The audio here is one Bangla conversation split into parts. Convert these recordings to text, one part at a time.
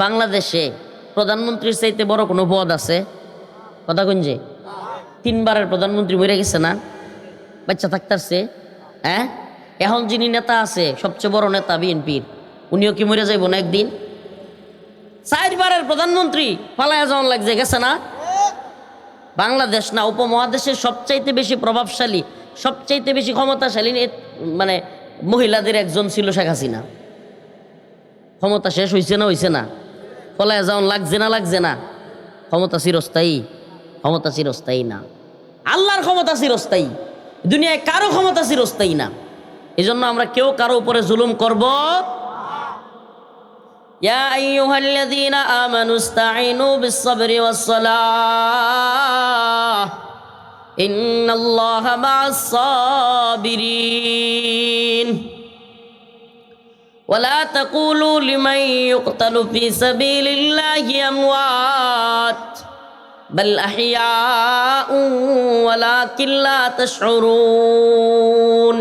বাংলাদেশে প্রধানমন্ত্রীর চাইতে বড় কোনো পদ আছে? কথা কইন যে 3বারের প্রধানমন্ত্রী মরে গেছে না, বাচ্চা থাকতারছে। হ্যাঁ, এখন যিনি নেতা আছে সবচেয়ে বড় নেতা বিএনপির, উনিও কি মরে যাইব না একদিন? 4বারের প্রধানমন্ত্রী পালায়া যাওয়ার লাগছে, গেছে না? বাংলাদেশ না উপমহাদেশের সবচাইতে বেশি প্রভাবশালী, সবচাইতে বেশি ক্ষমতাশালী মানে মহিলাদের একজন ছিল শেখ হাসিনা। ক্ষমতা শেষ হয়েছে না, হয়েছে না? পলায়া যাওয়ার লাগছে না? ক্ষমতা চিরস্থায়ী? ক্ষমতা চিরস্থায়ী না। আল্লাহর ক্ষমতা চিরস্থায়ী, দুনিয়ায় কারো ক্ষমতা চিরস্থায়ী না। এই জন্য আমরা কেউ কারো উপরে জুলুম করব। ইয়া আইয়ুহাল্লাযীনা আমানু ইসতাঈনু বিস-সাবরি ওয়াস-সালাহ ইন্নাল্লাহা মা'আস-সাবিরিন ওয়ালা তাকুলু লিমান ইউকতালু ফী সাবিলিল্লাহি আমওয়াত বাল আহইয়াউ ওয়ালাকিন লা তাশউরুন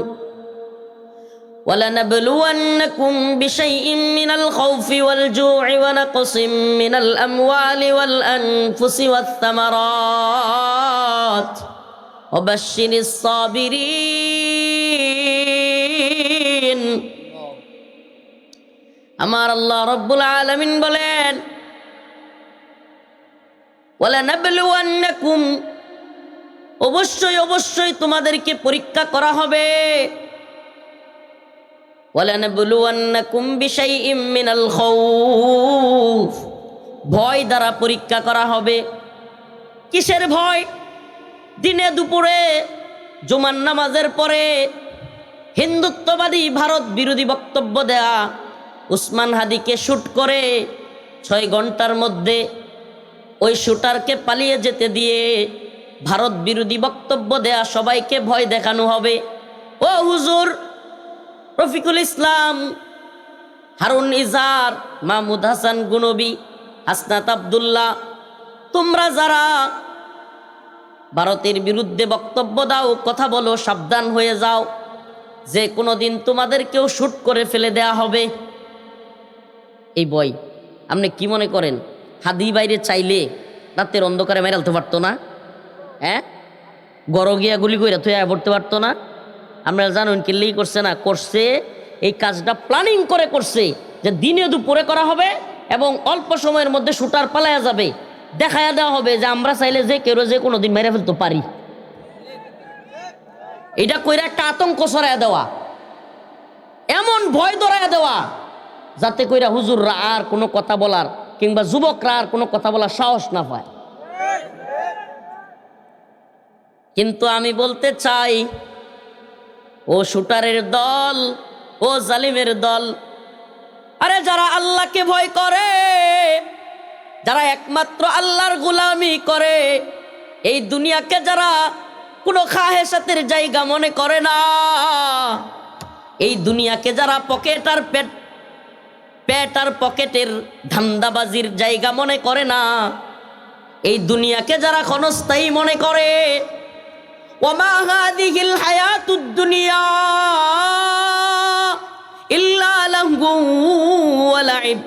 ولنبلونكم بشيء من الخوف والجوع ونقص من الأموال والأنفس والثمرات وبشر الصابرين আমার আল্লাহ রব্বুল আলামিন বলেন ওয়ালানাবলুওয়ান্নাকুম, অবশ্যই অবশ্যই তোমাদেরকে পরীক্ষা করা হবে। ওয়ালানাবলুওয়ান্নাকুম বিশাইইম মিনাল খাউফ, ভয় দ্বারা পরীক্ষা করা হবে। কিসের ভয়? দিনে দুপুরে জুমার নামাজের পরে হিন্দুত্ববাদী ভারত বিরোধী বক্তব্য দেয়া উসমান হাদিকে শুট করে 6 ঘন্টার মধ্যে ওই শুটারকে পালিয়ে যেতে দিয়ে ভারত বিরোধী বক্তব্য দেয়া সবাইকে ভয় দেখানো হবে। ও হুজুর রফিকুল ইসলাম, হারুন ইজার, মাহমুদ হাসান গুনবি, হাসনাত আব্দুল্লাহ, তোমরা যারা ভারতের বিরুদ্ধে বক্তব্য দাও, কথা বলো, সাবধান হয়ে যাও, যে কোনো দিন তোমাদেরকেও শুট করে ফেলে দেয়া হবে। এই ভয় আপনি কি মনে করেন হাদি বাইরে চাইলে রাতের অন্ধকারে মেরালতে পারতো না? হ্যাঁ, গড় গিয়া গুলি কইরা তুই পড়তে পারতো না? আপনারা জানুন কিল্লেই করছে না, করছে এই কাজটা প্ল্যানিং করে করছে যে দিনে দুপুরে করা হবে এবং অল্প সময়ের মধ্যে শুটার পালায়া যাবে, দেখায়া দেওয়া হবে যে আমরা চাইলে যে কেউ যে কোনো দিন মেরে ফেলতে পারি। এটা কইরা একটা আতঙ্ক ছড়াইয়া দেওয়া, এমন ভয় ধরাইয়া দেওয়া যাতে কইরা হুজুররা আর কোনো কথা বলার কিংবা যুবকরা আর কোনো কথা বলার সাহস না পায়। কিন্তু আমি বলতে চাই, ও শুটারের দল, ও জালিমের দল, আরে যারা আল্লাহকে ভয় করে, যারা একমাত্র আল্লাহর গোলামি করে, এই দুনিয়াকে যারা কোনো খাহেসাতের জায়গা মনে করে না, এই দুনিয়াকে যারা পকেট আর পেট আর পকেটের ধান্দাবাজির জায়গা মনে করে না, এই দুনিয়াকে যারা ক্ষণস্থায়ী মনে করে, ওমা হাদিহিল হায়াতুদ দুনিয়া ইল্লা লাহু ওয়া লাইব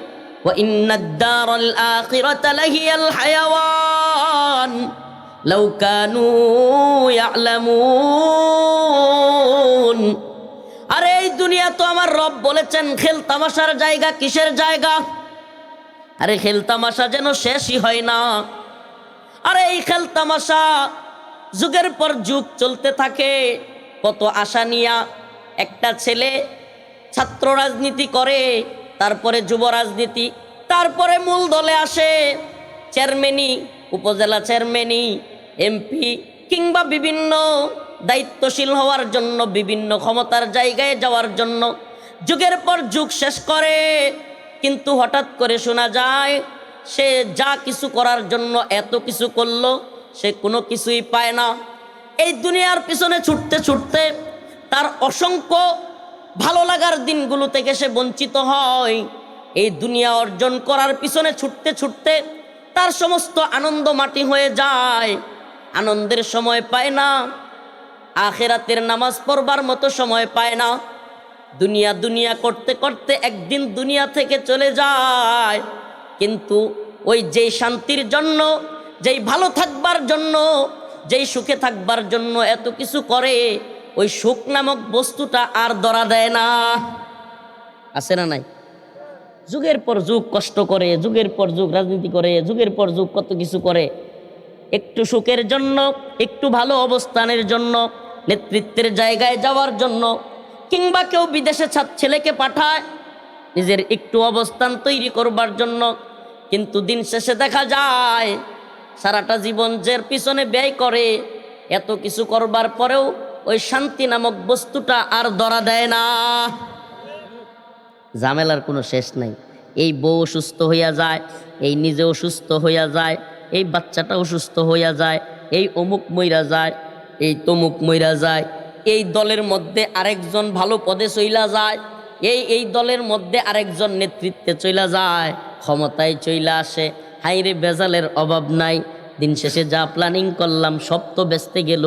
ওয়া ইন্নাদ দারাল আখিরাতা লাহিয়াল হায়াওয়ান লাউ কানু ইয়ালামুন। আরে এই দুনিয়া তো আমার রব বলেছেন খেল তামাশার জায়গা। কিসের জায়গা? আরে খেল তামাশা যেন শেষই হয় না। আরে এই খেল তামাশা যুগের পর যুগ চলতে থাকে। কত আশা নিয়া একটা ছেলে ছাত্র রাজনীতি করে, তারপরে যুব রাজনীতি, তারপরে মূল দলে আসে, চেয়ারম্যানি, উপজেলা চেয়ারম্যানি, এমপি কিংবা বিভিন্ন দায়িত্বশীল হওয়ার জন্য, বিভিন্ন ক্ষমতার জায়গায় যাওয়ার জন্য যুগের পর যুগ শেষ করে। কিন্তু হঠাৎ করে শোনা যায় সে যা কিছু করার জন্য এত কিছু করলো, সে কোনো কিছুই পায় না। এই দুনিয়ার পিছনে ছুটতে ছুটতে তার অসংখ্য ভালো লাগার দিনগুলো থেকে সে বঞ্চিত হয়। এই দুনিয়া অর্জন করার পিছনে ছুটতে ছুটতে তার সমস্ত আনন্দ মাটি হয়ে যায়, আনন্দের সময় পায় না, আখিরাতের নামাজ পড়বার মতো সময় পায় না। দুনিয়া দুনিয়া করতে করতে একদিন দুনিয়া থেকে চলে যায়। কিন্তু ওই যেই শান্তির জন্য, যেই ভালো থাকবার জন্য, যেই সুখে থাকবার জন্য এত কিছু করে, ওই সুখ নামক বস্তুটা আর ধরা দেয় না। আছে না নাই? যুগের পর যুগ কষ্ট করে, যুগের পর যুগ রাজনীতি করে, যুগের পর যুগ কত কিছু করে, একটু সুখের জন্য, একটু ভালো অবস্থানের জন্য, নেতৃত্বের জায়গায় যাওয়ার জন্য, কিংবা কেউ বিদেশে ছেলেকে পাঠায় নিজের একটু অবস্থান তৈরি করবার জন্য। কিন্তু দিন শেষে দেখা যায় সারাটা জীবন যের পিছনে ব্যয় করে, এত কিছু করবার পরেও ওই শান্তি নামক বস্তুটা আর ধরা দেয় না। ঝামেলার কোনো শেষ নাই। এই বউ অসুস্থ হইয়া যায়, এই নিজে অসুস্থ হইয়া যায়, এই বাচ্চাটা অসুস্থ হইয়া যায়, এই অমুক মইরা যায়, এই তমুক মইরা যায়, এই দলের মধ্যে আরেকজন ভালো পদে চইলা যায়, এই দলের মধ্যে আরেকজন নেতৃত্বে চইলা যায়, ক্ষমতায় চইলা আসে। হাইরে বেজালের অভাব নাই। দিন শেষে যা প্ল্যানিং করলাম সব তো বেচতে গেল।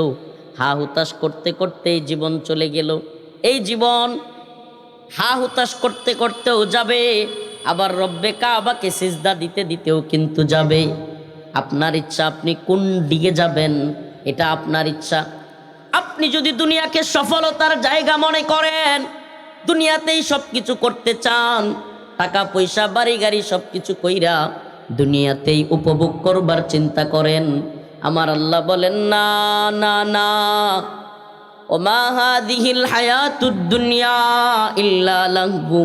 হা হুতাশ করতে করতে জীবন চলে গেল। এই জীবন হা হুতাশ করতে করতেও যাবে, আবার রব্বে কাবাকে সিজদা দিতে দিতেও কিন্তু যাবে। আপনার ইচ্ছা আপনি কোন দিকে যাবেন, এটা আপনার ইচ্ছা। আপনি যদি দুনিয়াকে সফলতার জায়গা মনে করেন, দুনিয়াতেই সব কিছু করতে চান, টাকা পয়সা বাড়ি গাড়ি সব কিছু কইরা দুনিয়াতেই উপভোগ করবার চিন্তা করেন, আমার আল্লাহ বলেন না না না, ওমা হাদিহিল হায়াতুদ দুনিয়া ইল্লা লাহবু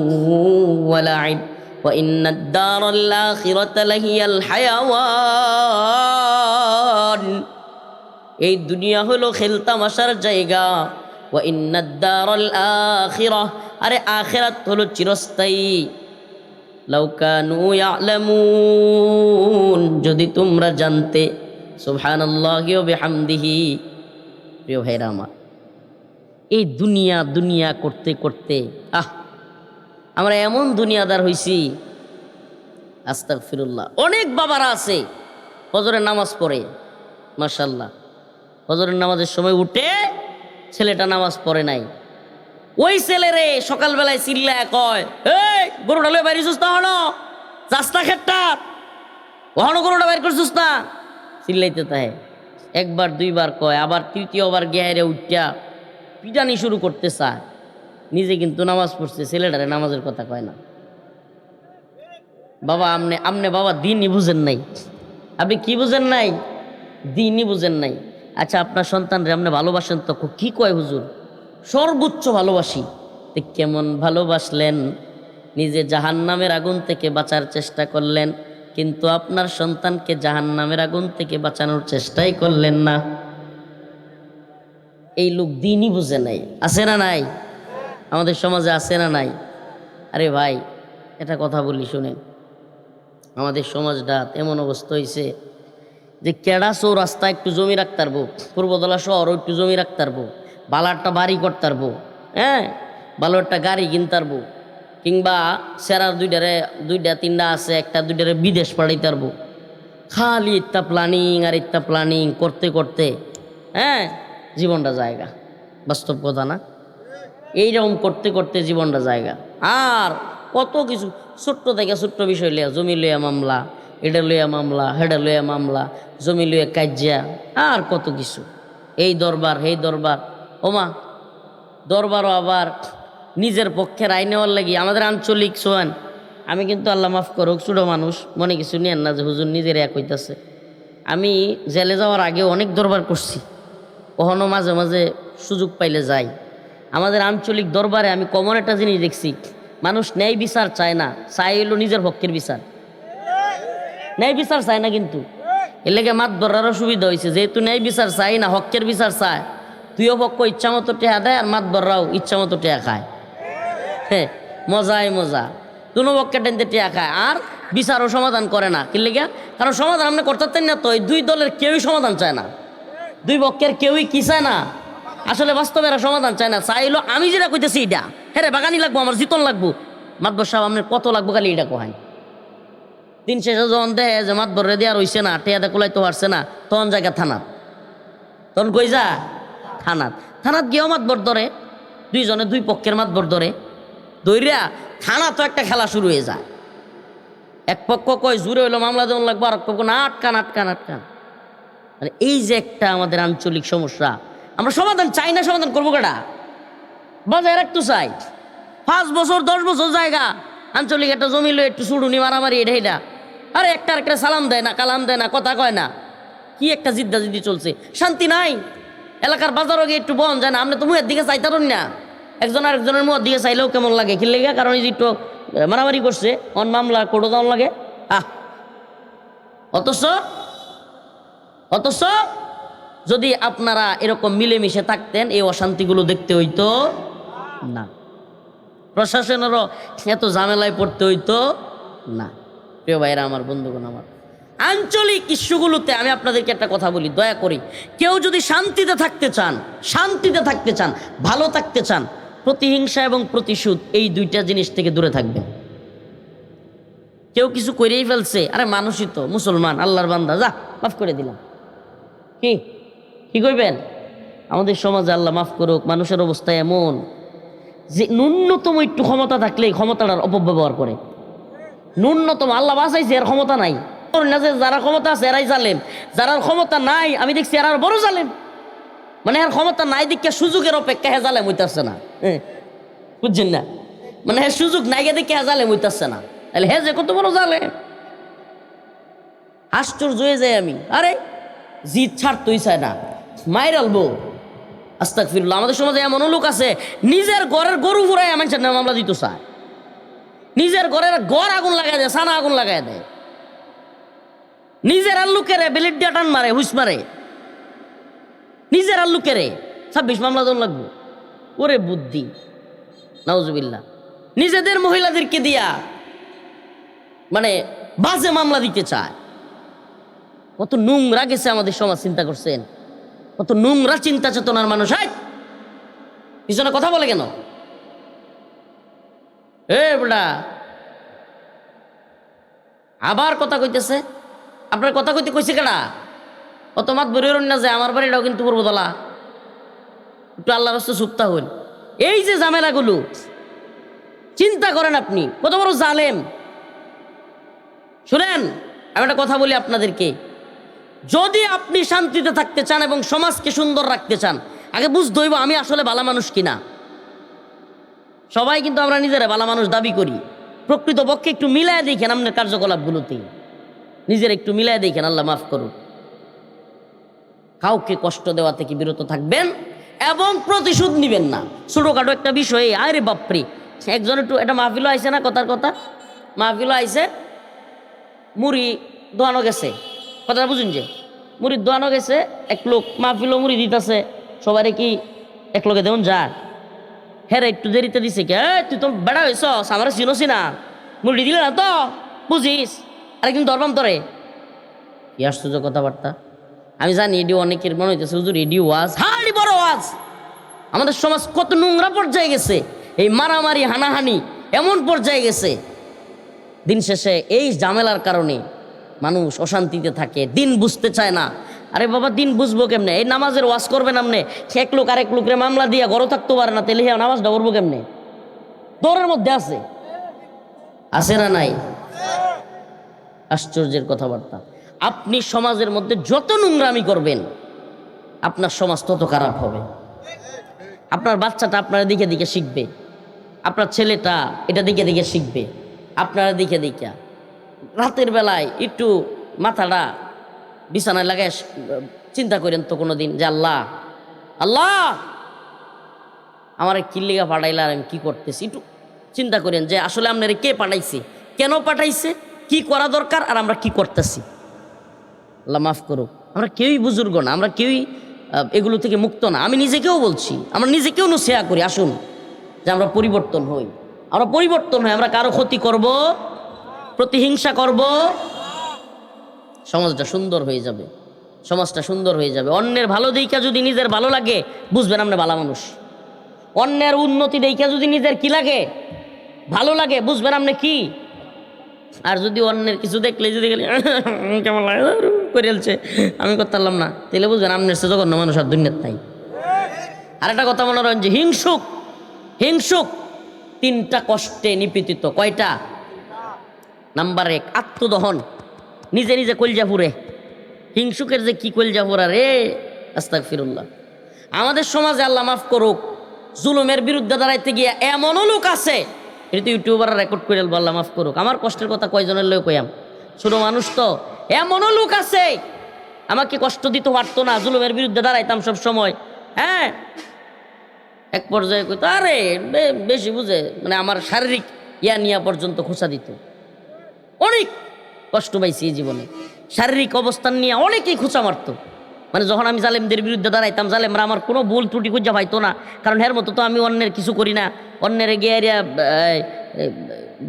ওয়া লাইব ওয়া ইন্নাদ দারাল আখিরাতা লাহিয়াল হায়াওয়ান। এই দুনিয়া হলো খেলতামাশার জায়গা। ওয়া ইন্নাদ দারাল আখিরাহ, আরে আখিরাত হলো চিরস্থায়ী। লাউ কানু ইয়ালামুন, যদি তোমরা জানতে। সুবহানাল্লাহি ওয়া বিহামদিহি। প্রিয় ভাইরা আমার, এই দুনিয়া দুনিয়া করতে করতে আমরা এমন দুনিয়াদার হইছি, আস্তাগফিরুল্লাহ। অনেক বাবারা আছে ফজরের নামাজ পড়ে, মাশাআল্লাহ, ফজরের নামাজের সময় উঠে ছেলেটা নামাজ পড়ে নাই, ওই ছেলেরে সকালবেলায় চিল্লায় কয়, এই গরুটা লয়ে বাইরে সুস্থ হনো, রাস্তা খেটটা ওহানো গরুটা বাইর করছিস না, চিল্লাইতে তাহে। একবার দুইবার কয়, আবার তৃতীয়বার গেহারে উঠিয়া পিটানি শুরু করতে চায়। নিজে কিন্তু নামাজ পড়ছে, ছেলেটারে নামাজের কথা কয় না। বাবা আমনে বাবা দিনই বুঝেন নাই। আপনি কি বুঝেন নাই? দিনই বুঝেন নাই। আচ্ছা, আপনার সন্তানরে আপনি ভালোবাসেন তো? কি কয় হুজুর? সর্বোচ্চ ভালোবাসি। কেমন ভালোবাসলেন? নিজে জাহান্নামের আগুন থেকে বাঁচার চেষ্টা করলেন, কিন্তু আপনার সন্তানকে জাহান্নামের আগুন থেকে বাঁচানোর চেষ্টাই করলেন না। এই লোক দিনই বুঝে নাই। আছে না নাই? আমাদের সমাজে আছে না নাই? আরে ভাই, এটা কথা বলি শুনেন, আমাদের সমাজটা এমন অবস্থা হয়েছে যে কেডা চৌরাস্তা একটু জমি রাখতে পারবো, পূর্বদলা শহরও একটু জমি রাখতে পারবো, ভালো একটা বাড়ি করতে পারবো, হ্যাঁ, ভালো একটা গাড়ি কিনতে পারবো, কিংবা সেরার দুইটা তিনটা আছে, একটা দুইটারে বিদেশ পাঠাইতে পারবো। খালি ইত্যা প্ল্যানিং আর ইত্যা প্ল্যানিং করতে করতে জীবনটা জায়গা। বাস্তব কথা না? এইরকম করতে করতে জীবনটা জায়গা। আর কত কিছু ছোট্ট থেকে ছোট্ট বিষয় লইয়া, জমি লইয়া মামলা, এটা লইয়া মামলা, হেডা লইয়া মামলা, জমি লইয়া কাজিয়া, আর কত কিছু। এই দরবার এই দরবার, ওমা দরবারও আবার নিজের পক্ষের আইন নেওয়ার লাগি। আমাদের আঞ্চলিক সোয়ান, আমি কিন্তু আল্লাহ মাফ করুক ছোটো মানুষ, মনে কিছু নিয়েন না যে হুজুর নিজের এক হইতেছে। আমি জেলে যাওয়ার আগে অনেক দরবার করছি, কখনো মাঝে মাঝে সুযোগ পাইলে যাই। আমাদের আঞ্চলিক দরবারে আমি কমন একটা জিনিস দেখছি, মানুষ ন্যায় বিচার চায় না, চাই হইল নিজের পক্ষের বিচার। ন্যায় বিচার চায় না, কিন্তু এর লেগে মাত ধরারও সুবিধা হয়েছে, যেহেতু ন্যায় বিচার চাই না, হকের বিচার চায়, তুইও পক্ষ ইচ্ছা মতো টেহা দেয়, আর মাত ধরাও ইচ্ছা মতো টেহা খায়। হ্যাঁ, মজাই মজা, দুনো পক্ষে টেনতে টেহা খায়, আর বিচারও সমাধান করে না। কি লেগে? কারণ সমাধান আপনি করতেন না তো, এই দুই দলের কেউই সমাধান চায় না, দুই পক্ষের কেউই কি চায় না, আসলে বাস্তবে এরা সমাধান চায় না। চাইলো আমি যেটা কইতেছি এটা, হ্যাঁ বাগানি লাগবো, আমার জিতন লাগবো, মাতবর সাহেব আপনার কত লাগবো খালি এটা কোহাই। দিন শেষে যখন দেখে যে মাতবর রেদি আর হইছে না, টেয়াদা কুলাইতে পারছে না, তখন জায়গা থানাত, তখন কই যা থানাত গিয়েও মাতবর ধরে, দুইজনে দুই পক্ষের মাতবর ধরে, ধৈর্যা থানা তো একটা খেলা শুরু হয়ে যায়। এক পক্ষ কয় জুড়ে হইলো মামলা দেওয়া লাগবে, আর এক পক্ষ না আটকান আটকান আটকান। মানে এই যে একটা আমাদের আঞ্চলিক সমস্যা, আমরা সমাধান চাই না, সমাধান করবো কেটা? বাজায় রাখতে চাই 5 বছর 10 বছর জায়গা আঞ্চলিক একটা জমি লো একটু সুড়ুনি মারামারি এটা এটা, আরে একটা আরেকটা সালাম দেয় না, কালাম দেয় না, কথা কয় না, কি একটা জিদ্দাজিদ্দি চলছে, শান্তি নাই। এলাকার বাজারও গিয়ে একটু বন যায় না, আপনি তো মুহের দিকে চাইতারুন না, একজন আরেকজনের মুহের দিকে চাইলেও কেমন লাগে, কি লেগে? কারণ এই যে একটু মারামারি করছে অন মামলা কোর্টও দেওয়ার লাগে। অথচ অথচ যদি আপনারা এরকম মিলেমিশে থাকতেন এই অশান্তিগুলো দেখতে হইতো না, প্রশাসনেরও এত ঝামেলায় পড়তে হইতো না। প্রিয় ভাইরা আমার, বন্ধুগণ আমার, আঞ্চলিক ইস্যুগুলোতে আমি আপনাদেরকে একটা কথা বলি, দয়া করি কেউ যদি শান্তিতে থাকতে চান, শান্তিতে থাকতে চান, ভালো থাকতে চান, প্রতিহিংসা এবং প্রতিশোধ এই দুইটা জিনিস থেকে দূরে থাকবেন। কেউ কিছু করেই ফেলছে, আরে মানুষই তো, মুসলমান, আল্লাহর বান্দা, যা মাফ করে দিলাম, কি কি করবেন? আমাদের সমাজে আল্লাহ মাফ করুক, মানুষের অবস্থা এমন যে ন্যূনতম একটু ক্ষমতা থাকলে ক্ষমতাটার অপব্যবহার করে। ন্যূনতম, আল্লাহ বাঁচাইছে, এর ক্ষমতা নাই না, যে যারা ক্ষমতা আছে এরাই জালেম, যারা ক্ষমতা নাই আমি দেখছি এরা বড় জালেম। মানে এর ক্ষমতা নাই দিকে সুযোগের অপেক্ষা হে জালেম হইতেছে না, বুঝছেন না? মানে হে সুযোগ নাই দিকে হে জালেম হইতেছে না, তাহলে হে যে কত বড় জালেম। আশ্চর্য হয়ে যায় আমি, আরে জিদ ছাড়তেই চায় না, মায়ের আলবো। আস্তাগফিরুল্লাহ। আমাদের সমাজে এমন লোক আছে নিজের ঘরের গরু ফুরাই মানুষের নামে মামলা দিতে চায়, নিজের ঘরের ঘর আগুন লাগাই দেয়, সানা আগুন লাগাই দেয়, নিজের আল্লুকেরে বেলিট দিয়ে টান মারে, হুইস মারে, নিজের আল্লুকেরে 26 মামলা দেওয়া লাগবে। ওরে বুদ্ধি, নাউজুবিল্লাহ। নিজেদের মহিলাদেরকে দিয়া মানে বাজে মামলা দিতে চায়। কত নোংরা গেছে আমাদের সমাজ, চিন্তা করছেন? কত নোংরা চিন্তা চেতনার মানুষ। পিছনে কথা বলে কেন? বেটা আবার কথা কইতেছে, আপনার কথা কইতে কইছে কেডা? অত মাত বেরোর না যে আমার বাড়িটাও কিন্তু পূর্বতলা, একটু আল্লাহর রাস্তায় সুপ্তা হইল। এই যে ঝামেলাগুলো চিন্তা করেন আপনি কত বড় জালেম। শুনেন, আমি একটা কথা বলি আপনাদেরকে, যদি আপনি শান্তিতে থাকতে চান এবং সমাজকে সুন্দর রাখতে চান, আগে বুঝতে হইব আমি আসলে ভালো মানুষ কিনা। সবাই কিন্তু আমরা নিজেরা ভালো মানুষ দাবি করি, প্রকৃতপক্ষে একটু মিলায় দেখেন আপনার কার্যকলাপগুলোতে, নিজের একটু মিলায় দেখেন। আল্লাহ মাফ করুন। কাউকে কষ্ট দেওয়া থেকে বিরত থাকবেন এবং প্রতিশোধ নিবেন না। ছোটোখাটো একটা বিষয়ে আরে বাপরে, একজন একটু একটা মাহফিলও আইসে না, কথার কথা মাহফিলও আইসে, মুড়ি দোয়ানো গেছে, কথাটা বুঝুন, যে মুড়ি দোয়ানো গেছে, এক লোক মাহফিলও মুড়ি দিতেছে, সবাই কি এক লোকে দেউন যা, হ্যাঁ একটু দেরিতে দিছে, কে তুই তো বেড়া হয়েছ, আমার চিনোছি না, মুড়ি দিলে না তো বুঝিস, আরেকদিন ধরবাম তোরে। কি আশ্চর্য কথাবার্তা। আমি জানি এডিও অনেকের মনে হইতেছে হুজুর এডি ওয়াজ, হাড়ি বড় ওয়াজ। আমাদের সমাজ কত নোংরা পর্যায়ে গেছে, এই মারামারি হানাহানি এমন পর্যায়ে গেছে, দিন শেষে এই ঝামেলার কারণে মানুষ অশান্তিতে থাকে, দিন বুঝতে চায় না। আরে বাবা দিন বুঝবো কেমনে? এই নামাজের ওয়াজ করবেন আপনি, এক লোক আরেক লোকের মামলা দিয়ে ঘরও থাকতে পারে না, তাহলে নামাজটা করবো কেমনে? দৌড়ের মধ্যে আছে, আছে না নাই? আশ্চর্যের কথাবার্তা। আপনি সমাজের মধ্যে যত নোংরামি করবেন আপনার সমাজ তত খারাপ হবে। আপনার বাচ্চাটা আপনার দিকে দিকে শিখবে, আপনার ছেলেটা এটা দিকে দিকে শিখবে, আপনারা দিকে দিকে রাতের বেলায় একটু মাথাটা বিছানায় লাগায় চিন্তা করেন তো কোনো দিন যে আল্লাহ আল্লাহ আমার কিল্লিগা পাঠাইলে আর আমি কী করতেছি, একটু চিন্তা করেন যে আসলে আপনারা কে পাঠাইছে, কেন পাঠাইছে, কি করা দরকার, আর আমরা কি করতেছি। আল্লাহ মাফ করুক, আমরা কেউই বুজুর্গ না, আমরা কেউই এগুলো থেকে মুক্ত না। আমি নিজেকেও বলছি, আমরা নিজেকেও নসিহা করি, আসুন যে আমরা পরিবর্তন হই, আমরা পরিবর্তন হই, আমরা কারো ক্ষতি করব, প্রতিহিংসা করব, সমাজটা সুন্দর হয়ে যাবে, সমাজটা সুন্দর হয়ে যাবে। অন্যের ভালো দেখা যদি নিজের ভালো লাগে বুঝবেন আপনি ভালো মানুষ। অন্যের উন্নতি দেখা যদি নিজের কি লাগে, ভালো লাগে, বুঝবেন আপনি কি। আর যদি অন্যের কিছু দেখলে যদি কেমন লাগে করেলছে আমি করতে পারলাম না, তাহলে বুঝবেন আপনার সে জঘন্য মানুষ আর দুনিয়ার নাই। আর একটা কথা মনে রাখেন যে হিংসুক, হিংসুক 3টা কষ্টে নিপীড়িত। কয়টা? নাম্বার 1 আত্মদহন, নিজে নিজে কলজা পুরে। হিংসুকের যে কি কলজা পুরা রে, আস্তাগফিরুল্লাহ। আমাদের সমাজে আল্লাহ মাফ করুক, জুলুমের বিরুদ্ধে দাঁড়াইতে গিয়ে এমনও লোক আছে, এটা ইউটিউবাররা রেকর্ড করে আল্লাহ মাফ করুক, আমার কষ্টের কথা কয়জনের লোক কইয়াম, ছোট মানুষ তো। এমনও লোক আছে আমাকে কষ্ট দিতে পারতো না, জুলুমের বিরুদ্ধে দাঁড়াইতাম সব সময়। হ্যাঁ, এক পর্যায়ে কইতো আরে বেশি বুঝে, মানে আমার শারীরিক ইয়া নিয়া পর্যন্ত খোঁচা দিত। অনেক কষ্ট পাইছি এই জীবনে, শারীরিক অবস্থান নিয়ে অনেকেই খোঁচা মারতো। মানে যখন আমি জালেমদের বিরুদ্ধে দাঁড়াইতাম, জালেমরা আমার কোনো ভুল ত্রুটি খুঁজা পাইতো না, কারণ এর মতো তো আমি অন্যের কিছু করি না, অন্যের গিয়ে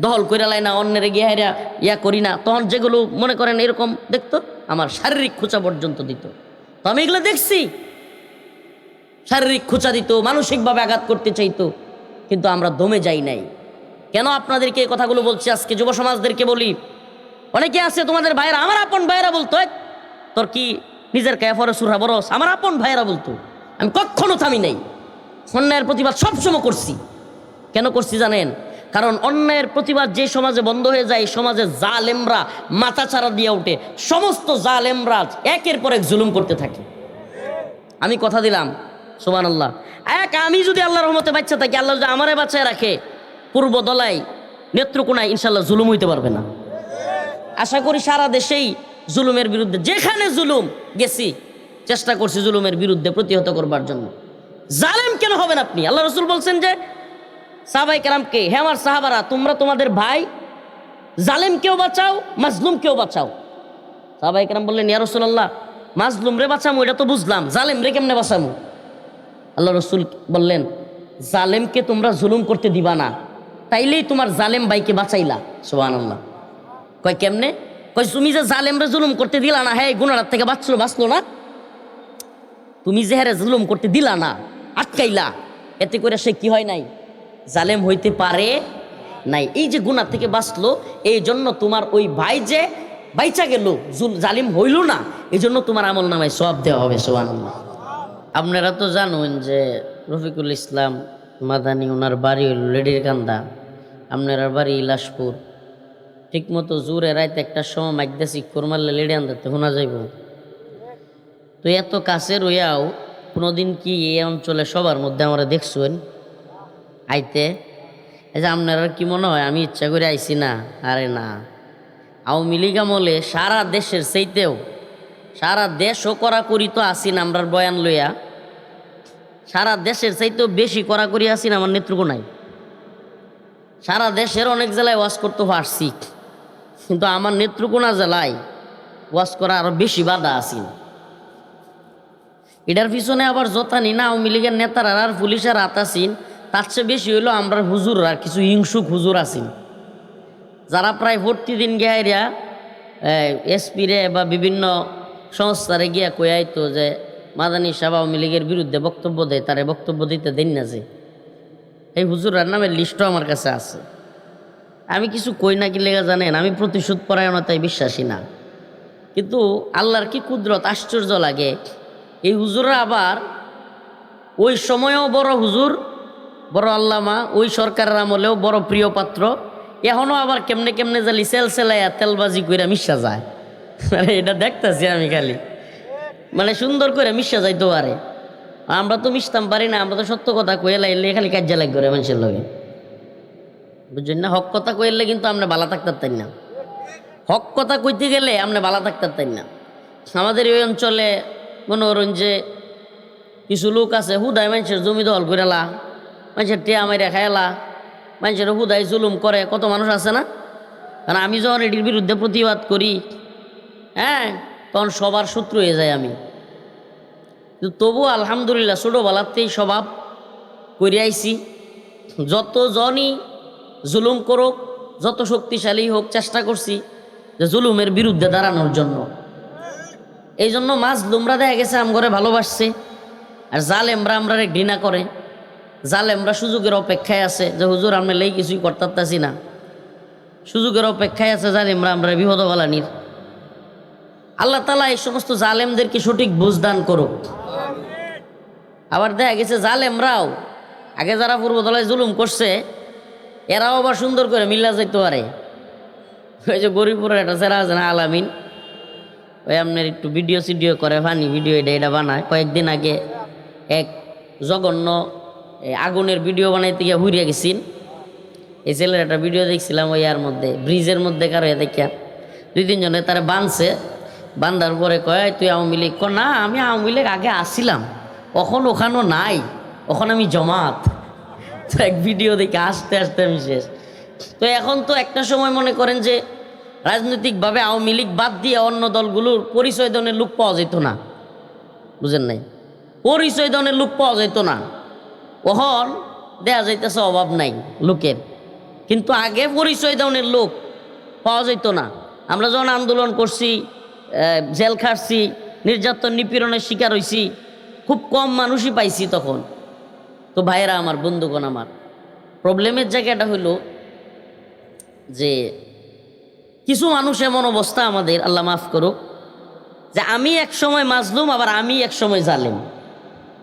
দহল করে লাই না, অন্যের গিয়ে ইয়া করি না। তখন যেগুলো মনে করেন এরকম দেখতো, আমার শারীরিক খোঁচা পর্যন্ত দিত। তো আমি এগুলো দেখছি, শারীরিক খোঁচা দিত, মানসিকভাবে আঘাত করতে চাইতো, কিন্তু আমরা দমে যাই নাই। কেন আপনাদেরকে এই কথাগুলো বলছি আজকে? যুব সমাজদেরকে বলি, অনেকে আছে তোমাদের ভাইয়েরা, আমার আপন ভাইয়েরা বলতো, তোর কি নিজের কায়া ফরে সুরা বরস, আমার আপন ভাইয়েরা বলতো। আমি কখনো থামি নাই, অন্যায়ের প্রতিবাদ সবসময় করছি। কেন করছি জানেন? কারণ অন্যায়ের প্রতিবাদ যে সমাজে বন্ধ হয়ে যায়, সমাজে জালেমরা মাথা ছাড়া দিয়ে ওঠে, সমস্ত জালেমরা একের পর এক জুলুম করতে থাকে। আমি কথা দিলাম, সুবহানাল্লাহ, আমি যদি আল্লাহর রহমতে বাচ্চা থাকি, আল্লাহ যদি আমারে বাচ্চায় রাখে, পূর্ব দলায় নেত্রকোনায় ইনশাল্লাহ জুলুম হইতে পারবে না। আশা করি সারা দেশেই জুলুমের বিরুদ্ধে, যেখানে জুলুম গেছি চেষ্টা করছি জুলুমের বিরুদ্ধে প্রতিহত করবার জন্য। জালেম কেন হবেন আপনি? আল্লাহ রসুল বলছেন যে সাহাবায়ে কেরামকে, হে আমার সাহাবারা, তোমরা তোমাদের ভাই জালেমকেও বাঁচাও, মাজলুমকেও বাঁচাও। সাহাবায়ে কেরাম বললেন, ইয়া রাসূলুল্লাহ, মাজলুম রে বাঁচামু এটা তো বুঝলাম, জালেম রে কেমনে বাঁচামু? আল্লাহ রসুল বললেন, জালেমকে তোমরা জুলুম করতে দিবা না, তাইলেই তোমার জালেম ভাইকে বাঁচাইলা। সুবহানাল্লাহ। কয় কেমনে? কয় তুমি যে জালেমরে জুলুম করতে দিলা না, হ্যাঁ গুনার থেকে বাঁচলো না, তুমি যে হ্যাঁ জুলুম করতে দিলা না, আটকাইলা, এতে করে সে কি হয় নাই? জালেম হইতে পারে নাই। এই যে গুনার থেকে বাঁচলো, এই জন্য তোমার ওই ভাই যে বাইচা গেল, জালিম হইল না, এই জন্য তোমার আমল নামায় সওয়াব দেওয়া হবে। সুবহানাল্লাহ। আপনারা তো জানেন যে রফিকুল ইসলাম মাদানী, ওনার বাড়ি হইল লেডির কান্দা, আপনার বাড়ি ইলাসপুর। ঠিক মতো জোরে রাইতে একটা সময় মাইকদা চিক্কর মারলে লেডি আনতে শোনা যাইব। তো এত কাছে রইয়াও কোনোদিন কি এই অঞ্চলে সবার মধ্যে আমরা দেখছেন আইতে? এই যে আপনারা কি মনে হয় আমি ইচ্ছা করে আইছি না? আরে না, আওয়ামী লীগ আমলে সারা দেশের চাইতেও, সারা দেশও কড়াকড়ি তো আসি না আমরা বয়ান লইয়া, সারা দেশের চাইতেও বেশি কড়াকড়ি আসি না আমার নেত্রকোনায়। সারা দেশের অনেক জেলায় ওয়াজ করতে পারছি, কিন্তু আমার নেত্রকোনা জেলায় ওয়াজ করা আরো বেশি বাধা আসি। এটার পিছনে আবার যথানি না আওয়ামী লীগের নেতারা আর পুলিশের হাত আসিন, তার চেয়ে বেশি হইলো আমরা হুজুর আর কিছু হিংসুক হুজুর আসিন, যারা প্রায় প্রতিদিন গিয়া এসপি রে বা বিভিন্ন সংস্থারে গিয়া কয়াইতো যে মাদানী সাহেব আওয়ামী লীগের বিরুদ্ধে বক্তব্য দেয়, তারে বক্তব্য দিতে দেন না। যে এই হুজুরার নামের লিস্টও আমার কাছে আছে। আমি কিছু কই না কি লেগে জানেন, আমি প্রতিশোধ পরায়ণতায় বিশ্বাসী না, কিন্তু আল্লাহর কি কুদরত, আশ্চর্য লাগে। এই হুজুররা আবার ওই সময়েও বড় হুজুর, বড় আল্লামা, ওই সরকারের আমলেও বড় প্রিয় পাত্র, এখনও আবার কেমনে কেমনে জালি সেলসেলাইয়া তেলবাজি করে মিশা যায়। মানে এটা দেখতেছি আমি খালি, মানে সুন্দর করে মিশা যাইতে পারে। আমরা তো মিশতাম পারি না, আমরা তো সত্য কথা কয়ে লাইলে খালি কাজ্যা লাগ করে মানুষের লগে, বুঝছেন না? হক কথা কইলে কিন্তু আমরা ভালো থাকতে না, হক কথা কইতে গেলে আমরা ভালো থাকতে না। আমাদের এই অঞ্চলে মনে করেন যে কিছু লোক আছে হুদায় মানুষের জমি দখল করেলা, মানুষের টেয়া মাইরা খাইলা, মানুষের হুদায় জুলুম করে, কত মানুষ আছে না? কারণ আমি যখন এটির বিরুদ্ধে প্রতিবাদ করি, হ্যাঁ, তখন সবার শত্রু হয়ে যায় আমি। কিন্তু তবু আলহামদুলিল্লাহ ছোটোবেলাতেই স্বভাব করে আইছি, যতজনই জুলুম করুক, যত শক্তিশালী হোক, চেষ্টা করছি যে জুলুমের বিরুদ্ধে দাঁড়ানোর জন্য। এই জন্য মাজলুমরা দেখা গেছে আমগরে ভালোবাসছে, আর জালেমরা আমরা ঘৃণা করে। জালেমরা সুযোগের অপেক্ষায় আছে যে হুজুর আমরা লেই কিছুই করতেছি না, সুযোগের অপেক্ষায় আছে জালেমরা আমরা বিপদ বালানির। আল্লাহ তাআলা এই সমস্ত জালেমদেরকে সঠিক বুঝদান করুক। আবার দেখা গেছে জালেমরাও আগে যারা পূর্বতলায় জুলুম করছে, এরাও আবার সুন্দর করে মিল্লা যাইতে পারে। ওই যে গরিবপুরের একটা ছেড়া আছে না আলামিন, ওই আপনার একটু ভিডিও সিডিও করে, ফানি ভিডিও এটা বানায়। কয়েকদিন আগে এক জঘন্য আগুনের ভিডিও বানাইতে গিয়ে হুইরিয়া গেছিন। এই ছেলের একটা ভিডিও দেখছিলাম, ওই আর মধ্যে ব্রিজের মধ্যে কারো দেখিয়া 2-3 জনে তারা বাঁধছে। বান্ধার পরে কয় তুই আওয়ামী লীগ? না, আমি আওয়ামী লীগ আগে আসছিলাম, এখন ওখানেও নাই, ওখানে আমি জমাত। তো এক ভিডিও দেখে আসতে আসতে আমি শেষ। তো এখন তো একটা সময় মনে করেন যে রাজনৈতিকভাবে আওয়ামী লীগ বাদ দিয়ে অন্য দলগুলোর পরিচয় ধরনের লোক পাওয়া যেত না, বুঝেন নাই? পরিচয় ধরনের লোক পাওয়া যেত না, ওহন দেয়া যাইতেছে অভাব নাই লোকের। কিন্তু আগে পরিচয় ধরনের লোক পাওয়া যেত না। আমরা যখন আন্দোলন করছি, জেল খাটছি, নির্যাতন নিপীড়নের শিকার হয়েছি, খুব কম মানুষই পাইছি তখন। তো ভাইয়েরা আমার, বন্ধুগণ আমার, প্রবলেমের জায়গাটা হইল যে কিছু মানুষ এমন অবস্থা আমাদের, আল্লাহ মাফ করুক, যে আমি এক সময় মাজলুম, আবার আমি এক সময় জালেম।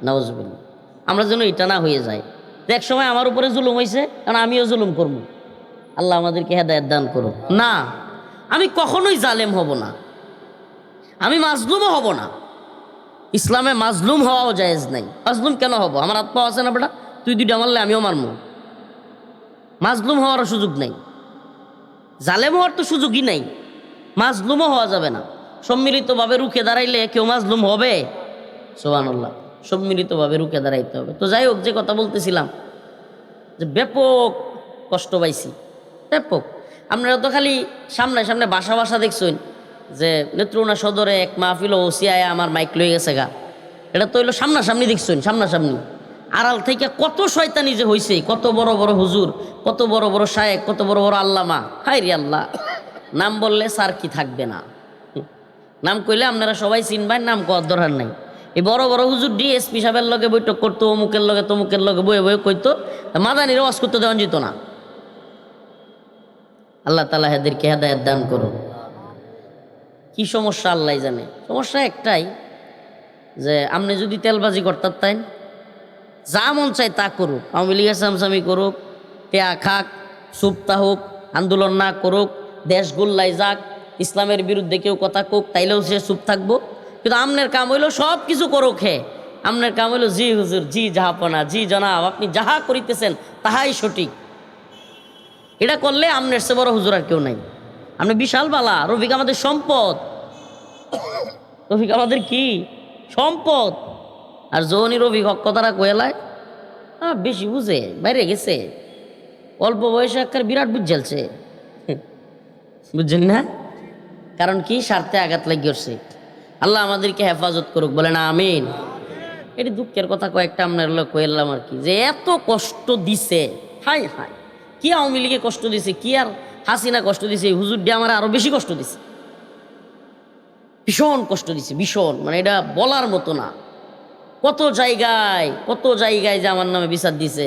নাউজুবিল্লাহ, আমরা যেন এটা না হয়ে যায় যে এক সময় আমার উপরে জুলুম হয়েছে কারণ আমিও জুলুম করবো। আল্লাহ আমাদেরকে হেদায়েত দান করুক। না, আমি কখনোই জালেম হব না, আমি মাজলুমও হব না। ইসলামে মাজলুম হওয়াও জায়েজ নাই। মাজলুম কেন হব? আমার হাত পাওয়া আছে না বেটা, তুই 2টা মারলে আমিও মারবো। মাজলুম হওয়ারও সুযোগ নাই, জালেম হওয়ার তো সুযোগই নাই, মাজলুমও হওয়া যাবে না। সম্মিলিতভাবে রুখে দাঁড়াইলে কেউ মাজলুম হবে? সুবহানাল্লাহ, সম্মিলিতভাবে রুখে দাঁড়াইতে হবে। তো যাই হোক, যে কথা বলতেছিলাম যে ব্যাপক কষ্ট পাইছি, ব্যাপক। আপনারা তো খালি সামনে সামনে বাসা বাসা দেখছেন যে নেত্রকোনা সদরে এক মাহফিল ওসিআয় আমার মাইক লয়ে গেছে গা, এটা তো হইলো সামনাসামনি দেখছেন, সামনাসামনি। আড়াল থেকে কত শয়তানি যে হয়েছে, কত বড় বড় হুজুর, কত বড় বড় শায়েক, কত বড় বড় আল্লামা। হায় রে আল্লাহ, নাম বললে স্যার কি থাকবে না, নাম কইলে আপনারা সবাই চিনবেন, নাম কর দরকার নাই। এই বড় বড় হুজুর ডিএসপি সাহেবের লগে বৈঠক করতো, অমুকের লগে তমুকের লগে বয়ে বয়ে কইতো, মাদানির ওয়াজ করতে দেওয়া যেত না। আল্লাহ তাআলা এদেরকে হেদায়েত দান করুন। কি সমস্যা আল্লাহ জানে। সমস্যা একটাই, যে আপনি যদি তেলবাজি করতেন, তাই যা মন চাই তা করুক, আওয়ামী লীগের সামসামি করুক, টেয়া খাক, সুপ্তা হোক, আন্দোলন না করুক, দেশ গোল্লাই যাক, ইসলামের বিরুদ্ধে কেউ কথা কোক, তাইলেও সে চুপ থাকবো। কিন্তু আমনের কাম হইলো সব কিছু করুক, হে আমনের কাম হইলো জি হুজুর, জি জাহাপনা, জি জনাব, আপনি যাহা করিতেছেন তাহাই সঠিক। এটা করলে আমনের সে বড় হুজুর আর কেউ নাই। আপনি বিশাল বালা, রফিক আমাদের সম্পদ, রফিক আমাদের কি সম্পদ। আর যৌনি রফিক হক কথাটা কয়েলায় বেশি বুঝে, বাইরে গেছে, অল্প বয়সে একটা বিরাট বুঝ জ্বালছে, বুঝছেন না? কারণ কি, স্বার্থে আঘাত লাগিয়েছে। আল্লাহ আমাদেরকে হেফাজত করুক, বলে না আমিন। এটি দুঃখের কথা কয়েকটা আপনার লোক কইলাম আর কি, যে এত কষ্ট দিছে, হাই হাই, কি আওয়ামী লীগে কষ্ট দিছে, কি আর হাসিনা কষ্ট দিছে, হুজুর দিয়ে আমার আরো বেশি কষ্ট দিছে, ভীষণ কষ্ট দিছে, ভীষণ, মানে এটা বলার মতো না। কত জায়গায়, কত জায়গায় যে আমার নামে বিচার দিছে,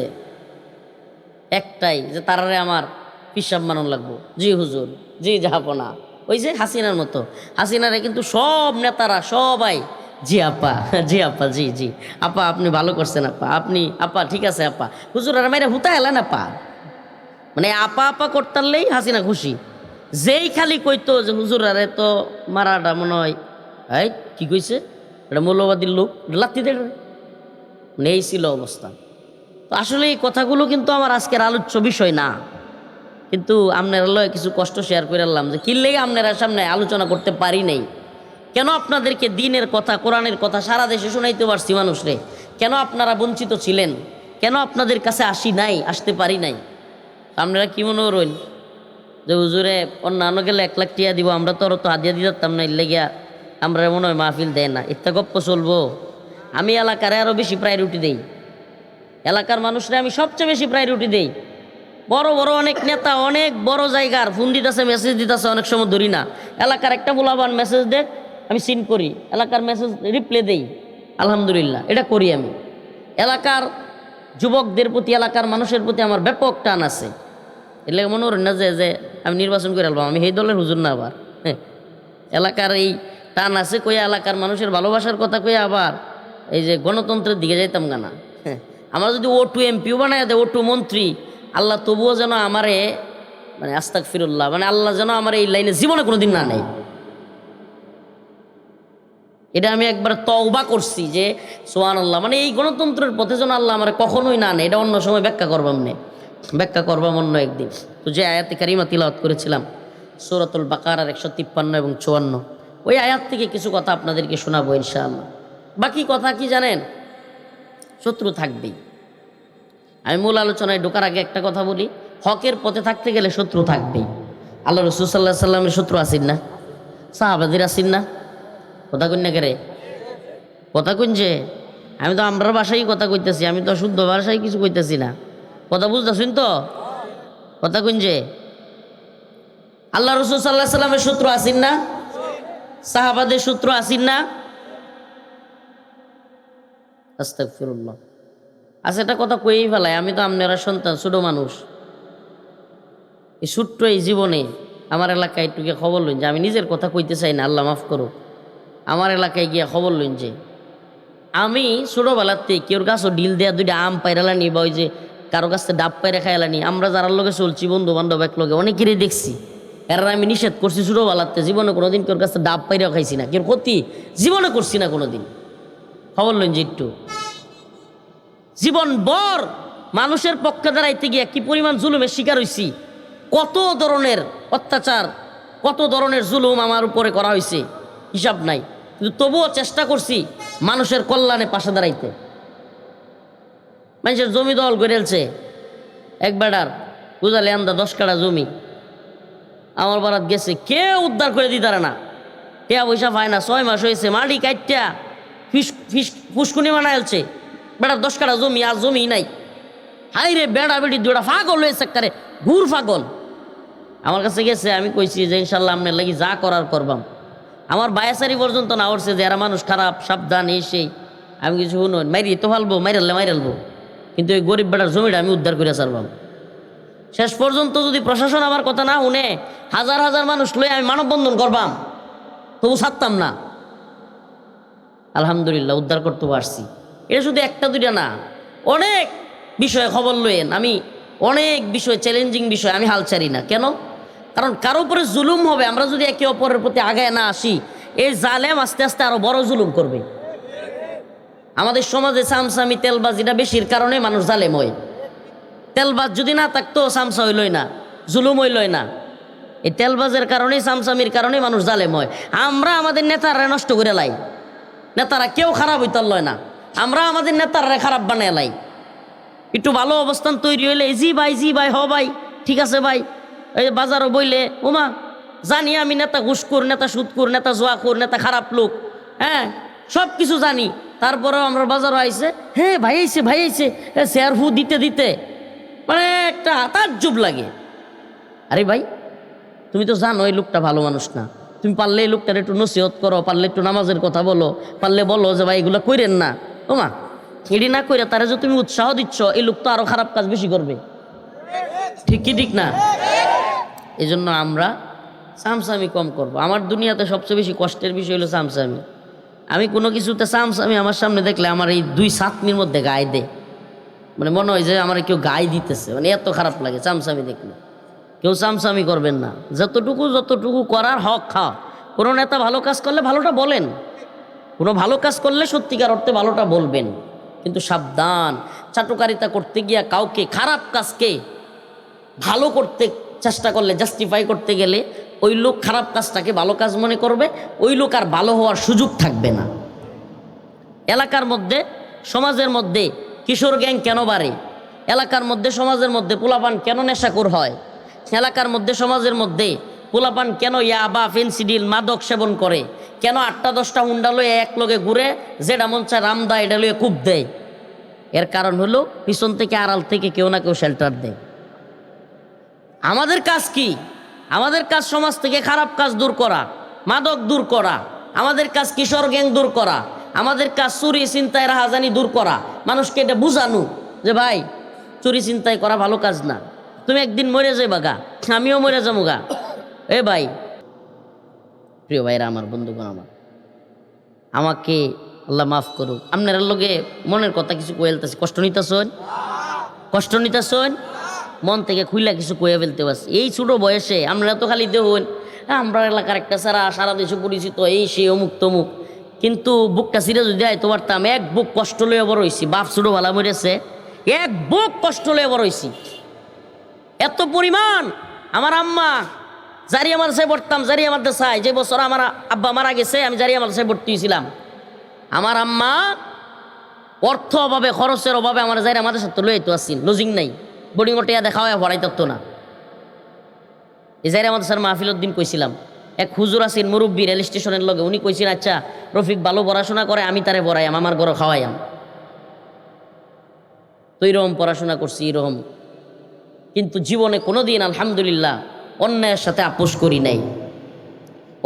একটাই যে তারারে আমার পিসাব মানন লাগবো, জি হুজুর, জি জাহাপনা। ওই যে হাসিনার মতো, হাসিনারে কিন্তু সব নেতারা সবাই জি আপা, জি আপা, জি জি আপা, আপনি ভালো করছেন আপা, আপনি আপা ঠিক আছে আপা, হুজুর আর মাইরা হুতা এলেন আপা, মানে আপা আপা করতারলেই হাসিনা খুশি। যেই খালি কইতো যে হুজুর আরে তো মারাটা মনে হয়, এই কি কইছে, এটা মৌলবাদীর লোক, লাত্তি দেয়, মানে এই ছিল অবস্থা। তো আসলে এই কথাগুলো কিন্তু আমার আজকের আলোচ্য বিষয় না, কিন্তু আপনারা লয় কিছু কষ্ট শেয়ার করে আনলাম, যে কি লেগে আপনারা সামনে আলোচনা করতে পারি নাই। কেন আপনাদেরকে দিনের কথা, কোরআনের কথা সারা দেশে শোনাইতে পারছি মানুষরে, কেন আপনারা বঞ্চিত ছিলেন, কেন আপনাদের কাছে আসি নাই, আসতে পারি নাই। আপনারা কি মনে করেন যে হুজুরে অন্যান্য গেলে 1 লাখ টিয়া দিব, আমরা তো আর তো হাদিয়া দিতাম না, এলে গিয়া আমরা মনে হয় মাহফিল দেয় না, ইত্যা গপ্প চলবো। আমি এলাকারে আরও বেশি প্রায়োরিটি দেই, এলাকার মানুষরা আমি সবচেয়ে বেশি প্রায়োরিটি দেই। বড় বড় অনেক নেতা, অনেক বড় জায়গার ফোন দিতেছে, মেসেজ দিতেছে, অনেক সময় ধরি না। এলাকার একটা বলাবান মেসেজ দেখ, আমি সিন করি, এলাকার মেসেজ রিপ্লে দেই, আলহামদুলিল্লাহ, এটা করি আমি। এলাকার যুবকদের প্রতি, এলাকার মানুষের প্রতি আমার ব্যাপক টান আছে। এর লাগে মনে করেন না যে আমি নির্বাচন করে আলবাম, আমি এই দলের হুজুর না। আবার এলাকার এই টান আছে কইয়া, এলাকার মানুষের ভালোবাসার কথা কইয়া আবার এই যে গণতন্ত্রের দিকে যাইতাম গানা। আমার যদি O2 এমপিও বানায় দেয়, O2 মন্ত্রী, আল্লাহ তবুও যেন আমারে মানে আস্তাগফিরুল্লাহ, মানে আল্লাহ যেন আমার এই লাইনে জীবনে কোনোদিন না নেই। এটা আমি একবার তওবা করছি যে সুবহানাল্লাহ, মানে এই গণতন্ত্রের পথে যেন আল্লাহ আমার কখনোই না নেই। এটা অন্য সময় ব্যাখ্যা করবাম নে, ব্যাখ্যা করবাম অন্য একদিন। তো যে আয়াতে কারিমা তিলাওয়াত করেছিলাম সূরাতুল বাকারার 153 এবং 54, ওই আয়াত থেকে কিছু কথা আপনাদেরকে শোনাবো ইনশাআল্লাহ। বাকি কথা কি জানেন, শত্রু থাকবেই। আমি মূল আলোচনায় ঢোকার আগে একটা কথা বলি, হকের পথে থাকতে গেলে শত্রু থাকবেই। আল্লাহ রাসূল সাল্লাল্লাহু আলাইহি সাল্লামের শত্রু আসেন না, সাহাবাদের আসেন না, কথা কইন না কেরে, কথা কইন যে আমি তো আমরার ভাষায় কথা কইতেছি, আমি তো শুদ্ধ ভাষায় কিছু কইতেছি না, কথা বুঝতেছেন তো, কথা কইন যে আল্লাহ রাসূল সাল্লাল্লাহু আলাইহি সাল্লামের শত্রু আসেন না, সাহাবাদের শত্রু আসেন না। আস্তাগফিরুল্লাহ। আচ্ছা, এটা কথা কইই ফেলাই, আমি তো আপনারা সন্তান, ছোট মানুষ। এই ছোট্ট এই জীবনে আমার এলাকায় একটু গিয়ে খবর লইন যে, আমি নিজের কথা কইতে চাই না, আল্লাহ মাফ করুক, আমার এলাকায় গিয়ে খবর লইন যে আমি ছোটোবেলাতে কেউর গাছও ডিল দেয়া দুইটা আম পাইরালানি, বা ওই যে কারো কাছে ডাব পাইরা খাইলানি, আমরা যারা লোকে চলছি বন্ধু বান্ধব এক লোকে অনেকেরই দেখছি, এরা আমি নিষেধ করছি ছোটোবেলাতে, জীবনে কোনোদিন কেউর কাছে ডাব পাইরাও খাইছি না, কেউ ক্ষতি জীবনে করছি না কোনোদিন। খবর লইন যে একটু জীবন বর মানুষের পক্ষে দাঁড়াইতে গিয়ে কি পরিমাণ জুলুমের শিকার হইছি, কত ধরনের অত্যাচার, কত ধরনের জুলুম আমার উপরে করা হয়েছে, হিসাব নাই। কিন্তু তবুও চেষ্টা করছি মানুষের কল্যাণে পাশে দাঁড়াইতে। মানুষের জমি দল গড়েলছে, এক বেড়ার বুঝালে আন্দা 10 কাঠা জমি আমার বারাত গেছে, কেউ উদ্ধার করে দিতারে না, টেয়া পয়সা পায় না, 6 মাস হয়েছে, মাটি কাইটা ফুসকুনি বানাইলছে, বেড়ার 10 কাঠা জমি, আর জমি নাই। হাই রে বেড়া বেড়ি দুটা পাগল হয়েছে, একেবারে ঘুর পাগল। আমার কাছে গেছে, আমি কইছি যে ইনশাল্লাহ আপনার লাগি যা করার করবাম। আমার বায়াসারি পর্যন্ত না উঠছে যে এরা মানুষ খারাপ, সাবধান, এই সেই। আমি কিছু শুনুন, মাইরি তো ফালবো, মাইরালবো, কিন্তু ওই গরিব বেড়ার জমিটা আমি উদ্ধার করে ছাড়বাম। শেষ পর্যন্ত যদি প্রশাসন আমার কথা না শুনে, হাজার হাজার মানুষ লয়ে আমি মানববন্ধন করবাম, তবু ছাড়তাম না। আলহামদুলিল্লাহ উদ্ধার করতে পারছি। এটা শুধু একটা দুইটা না, অনেক বিষয়ে খবর লইয়েন। আমি অনেক বিষয়, চ্যালেঞ্জিং বিষয় আমি হাল ছাড়ি না। কেন? কারণ কারো উপরে জুলুম হবে, আমরা যদি একে অপরের প্রতি আগায় না আসি, এই জালেম আস্তে আস্তে আরো বড় জুলুম করবে। আমাদের সমাজে সামসামি তেলবাজিটা বেশির কারণে মানুষ জালেম হয়। তেলবাজ যদি না থাকতো সামসা হইলই না, জুলুম হইলই না। এই তেলবাজের কারণে, সামসামির কারণে মানুষ জালেম হয়। আমরা আমাদের নেতারা নষ্ট করে লাই, নেতারা কেউ খারাপ হইতার লয় না, আমরা আমাদের নেতারা খারাপ বানায় লাই। একটু ভালো অবস্থান তৈরি হইলে জি ভাই হ ভাই ঠিক আছে ভাই, এই বাজারও বইলে ওমা জানি আমি নেতা ঘুষখোর, নেতা সুদখোর, নেতা জুয়াখোর, নেতা খারাপ লোক, হ্যাঁ সব কিছু জানি, তারপরেও আমরা বাজারও আইছে, হ্যাঁ ভাই আইছে শেয়ার ফু দিতে দিতে মানে একটা তাজ্জুব লাগে। আরে ভাই তুমি তো জানো এই লোকটা ভালো মানুষ না, তুমি পারলে এই লোকটার একটু নসিহত করো, পারলে একটু নামাজের কথা বলো, পারলে বলো যে ভাই এগুলো কইরেন না। ওমা এটি না কইরা তারা যে তুমি উৎসাহ দিচ্ছ, এই লোক তো আরো খারাপ কাজ বেশি করবে। ঠিক কি ঠিক না? এই জন্য আমরা সামসামি কম করব। আমার দুনিয়াতে সবচেয়ে বেশি কষ্টের বিষয় হলো সামসামি। আমি কোনো কিছুতে সামসামি আমার সামনে দেখলে আমার এই 2 সাতনির মধ্যে গায়ে দেয়, মানে মনে হয় যে আমার কেউ গায়ে দিতেছে, মানে এত খারাপ লাগে সামসামি দেখলে। কেউ সামসামি করবেন না, যতটুকু করার হক খাও। কোনো নেতা ভালো কাজ করলে ভালোটা বলেন, কোনো ভালো কাজ করলে সত্যিকার অর্থে ভালোটা বলবেন, কিন্তু সাবধান, চাটুকারিতা করতে গিয়া কাউকে খারাপ কাজকে ভালো করতে চেষ্টা করলে, জাস্টিফাই করতে গেলে ওই লোক খারাপ কাজটাকে ভালো কাজ মনে করবে, ওই লোক আর ভালো হওয়ার সুযোগ থাকবে না। এলাকার মধ্যে, সমাজের মধ্যে কিশোর গ্যাং কেন বাড়ে, এলাকার মধ্যে সমাজের মধ্যে পোলাপান কেন নেশাখোর হয়, এলাকার মধ্যে সমাজের মধ্যে পোলাপান কেন ইয়াবা ফেন্সিডিল মাদক সেবন করে, কেন 8টা-10টা হুন্ডা লয়ে এক লগে ঘুরে, যেটা মন চায় রাম দেয় এটা লয়ে কূপ দেয়, এর কারণ হলো পিছন থেকে আড়াল থেকে কেউ না কেউ শেল্টার দেয়। আমাদের কাজ কি? আমাদের কাজ সমাজ থেকে খারাপ কাজ দূর করা, মাদক দূর করা, আমাদের কাজ কিশোর গ্যাং দূর করা, আমাদের কাজ চুরি ছিনতাই রাহাজানি দূর করা, মানুষকে এটা বুঝানো যে ভাই চুরি ছিনতাই করা ভালো কাজ না, তুমি একদিন মরে যাইবা গা, আমিও মরে যাবো গা। এ ভাই, প্রিয় ভাইরা আমার, বন্ধুগণ আমার, আমাকে আল্লাহ মাফ করুক, আপনার লগে মনের কথা কিছু কইলতেছি, কষ্ট নিতেছেন? মন থেকে খুইলা কিছু কয়ে ফেলতে পারছি। এই ছোটো বয়সে আমরা তো খালি দেখুন আমরা এলাকার একটা সারা দেশে পরিচিত এই সে অমুক তমুক, কিন্তু বুকটা সিরে যদি আইতে পারতাম, এক বুক কষ্ট লইয়া বড় হয়েছি। বাপ ছোটো ভালা মরেছে, এক বুক কষ্ট লইয়া বড় হয়েছি। এত পরিমাণ আমার আম্মা জারিয়া মাদ্রাসায় পড়তাম, জারিয়া মাদ্রাসায় যে বছর আমার আব্বা মারা গেছে আমি জারিয়া মাদ্রাসায় ভর্তি হয়েছিলাম। আমার আম্মা অর্থ অভাবে খরচের অভাবে আমার জারিয়া মাদ্রাসা তো লইতে আসছিল, লজিং নাই, বোর্ডিং টিয়া দেখা হয় ভরাই থাকতো না। এই জারিয়া মাদ্রাসার মাহফিলের দিন কইছিলাম, এক হুজুর আছেন মুরব্বী রেল স্টেশনের লগে, উনি কইছেন আচ্ছা রফিক ভালো পড়াশোনা করে আমি তারে পড়াইয়াম, আমার ঘরে খাওয়াইয়াম। তো এইরকম পড়াশোনা করছি এরকম, কিন্তু জীবনে কোনোদিন আলহামদুলিল্লাহ অন্যায়ের সাথে আপোষ করি নাই,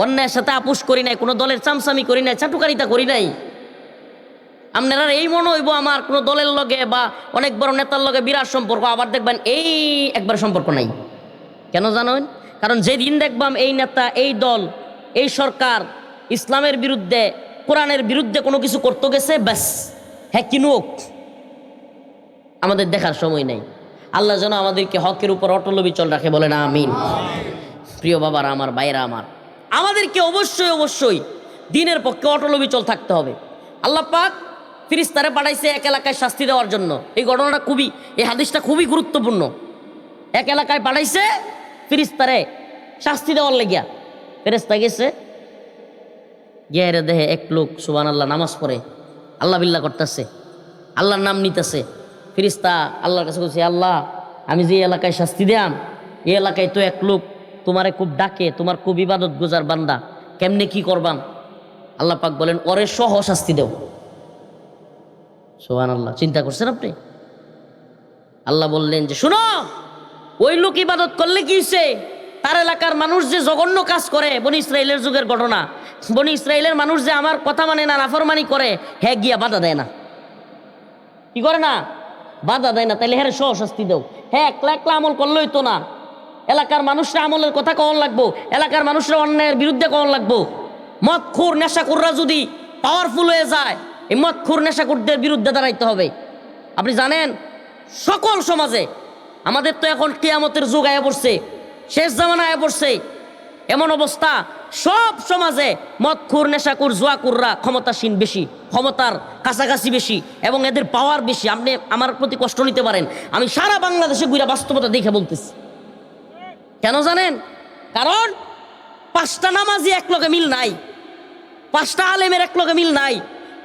অন্যায়ের সাথে আপোষ করি নাই, কোনো দলের চামচামি করি নাই, চাটুকারিতা করি নাই। আপনারা এই মনে হইব আমার কোনো দলের লগে বা অনেক বড় নেতার লগে বিরাট সম্পর্ক, আবার দেখবেন এই একবার সম্পর্ক নাই। কেন জানেন? কারণ যেদিন দেখবাম এই নেতা, এই দল, এই সরকার ইসলামের বিরুদ্ধে, কোরআনের বিরুদ্ধে কোনো কিছু করতে গেছে, ব্যাস হ্যাঁ কিনুক, আমাদের দেখার সময় নেই। আল্লাহ যেন আমাদেরকে হকের উপর অটল বিচল রাখে, বলেন আমিন। প্রিয় বাবারা আমার, ভাইরা আমার, আমাদেরকে অবশ্যই অবশ্যই দিনের পক্ষে অটল বিচল থাকতে হবে। আল্লাহ পাক ফিরিস্তারে পাঠাইছে এক এলাকায় শাস্তি দেওয়ার জন্য। এই ঘটনাটা খুবই, এই হাদিসটা খুবই গুরুত্বপূর্ণ। এক এলাকায় পাঠাইছে ফিরিস্তারে শাস্তি দেওয়ার লেগিয়া। ফেরেস্তা গেছে, গিয়ে দেহে এক লোক সুবহানাল্লাহ নামাজ পড়ে আল্লাহ বিল্লাহ করতেছে, আল্লাহর নাম নিতেছে। ফিরিস্তা আল্লাহর কাছে বলছে, আল্লাহ আমি যে এলাকায় শাস্তি দিলাম, এই এলাকায় তো এক লোক তোমারে খুব ডাকে, তোমার খুব ইবাদত গুজার বান্দা, কেমনে কি করবাম? আল্লাহ পাক বলেন ওরে সহ শাস্তি দেও। সুবহানাল্লাহ, চিন্তা করছেন আপনি? আল্লাহ বললেন যে শুনো, ওই লোক ইবাদত করলে কি হইছে? তার এলাকার মানুষ যে জঘন্য কাজ করে, বনি ইসরাইলের যুগের ঘটনা, বনি ইসরাইলের মানুষ যে আমার কথা মানে না, নাফরমানি করে, হ্যাঁ গিয়া বাধা দেয় না। কি করে না? বাধা দেয় না। তাইলে হ্যাঁ সহ শাস্তি দেও। হ্যাঁ একলা একলা আমল করলেই তো না, এলাকার মানুষরা আমলের কথা কখন লাগবো, এলাকার মানুষরা অন্যায়ের বিরুদ্ধে কখন লাগবো। মদখোর নেশাখোররা যদি পাওয়ারফুল হয়ে যায়, এই মদখোর নেশাখোরদের বিরুদ্ধে দাঁড়াইতে হবে। আপনি জানেন সকল সমাজে আমাদের তো এখন কিয়ামতের যুগ আয়া পড়ছে, শেষ জামানা আয়া পড়ছে, এমন অবস্থা সব সমাজে মদখোর নেশাখোর জুয়াকুররা ক্ষমতাসীন বেশি, ক্ষমতার কাছাকাছি বেশি এবং এদের পাওয়ার বেশি। আপনি আমার প্রতি কষ্ট নিতে পারেন, আমি সারা বাংলাদেশে ঘুরে বাস্তবতা দেখে বলতেছি। কেন জানেন? কারণ 5টা নামাজি এক লগে মিল নাই, 5টা আলেমের এক লগে মিল নাই,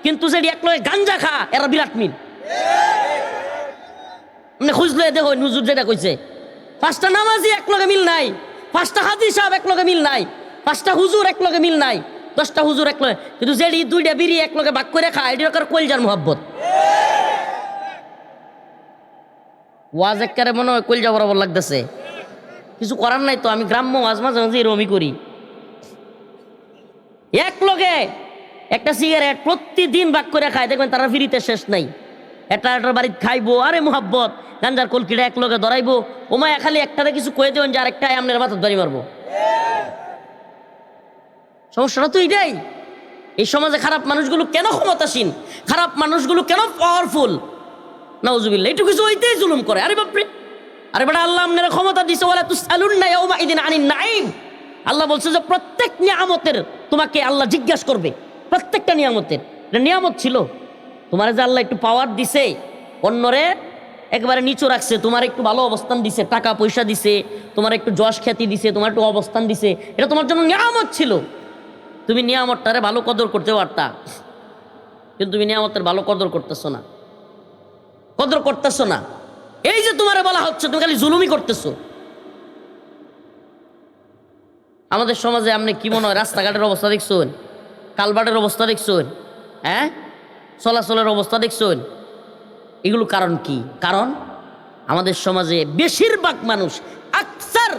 কিন্তু যেটি এক লগে গাঞ্জা খা এরা বিরাট মিল। আপনি খুঁজলে দেখো হুজুর যেটা কইছে, 5টা নামাজি এক লগে মিল নাই, 5টা হাজি সাহেব এক লগে মিল নাই, 5টা হুজুর এক লগে মিল নাই, 10টা হুজুর এক লগে, কিন্তু যেটি 2টা বিড়ি এক লগে ভাগ করে খায়, এটি কলজার মোহাব্বত। ওয়াজ একবারে মনে হয় কলজা বরাবর লাগতেছে, কিছু করার নাই তো। আমি গ্রাম্য ওয়াজ মাঝে মাঝে এরকমই করি। এক লগে একটা সিগারেট প্রতিদিন ভাগ করে খায়, দেখবেন তারা ফিরিতে শেষ নাই। এটার বাড়িতে খাইবো, আরে মোহাব্বত, গাঞ্জার কলকিটা এক লগে ধরাইবো, ওমায় খালি একটাতে কিছু কয়ে দেবেন যে আরেকটাই আপনার মাথার ধরি মারবো। সমস্যাটা তো এইটাই। এই সমাজে খারাপ মানুষগুলো কেন ক্ষমতাসীন, খারাপ মানুষগুলো কেন পাওয়ারফুল? নাউজুবিল্লাহ, একটু কিছু হইতেই জুলুম করে। আরে বাপরে, আরে বেটা আল্লাহ আপনার ক্ষমতা দিছে, ওয়ালা তুসআলুন্না ইয়াউমাইদিন আনিন নাঈম। আল্লাহ বলছে যে প্রত্যেক নিয়ামতের তোমাকে আল্লাহ জিজ্ঞাসা করবে, প্রত্যেকটা নিয়ামতের। এটা নিয়ামত ছিল, তোমার যে আল্লাহ একটু পাওয়ার দিছে, অন্যরে একবারে নিচু রাখছে, তোমার একটু ভালো অবস্থান দিছে, টাকা পয়সা দিছে, তোমার একটু যশ খ্যাতি দিছে, তোমার একটু অবস্থান দিছে, এটা তোমার জন্য নিয়ামত ছিল। তুমি নিয়ামতটারে ভালো কদর করতে পারতা, কিন্তু তুমি নিয়ামতের ভালো কদর করতেছো না, কদর করতেছো না। এই যে তোমারে বলা হচ্ছে, তুমি খালি জুলুমই করতেছো। আমাদের সমাজে আপনি কি মনে হয়, রাস্তাঘাটের অবস্থা দেখছেন, কালভার্টের অবস্থা দেখছেন, হ্যাঁ চলাচলের অবস্থা দেখছেন, এগুলো কারণ কি? কারণ আমাদের সমাজে বেশিরভাগ মানুষ, আকসার,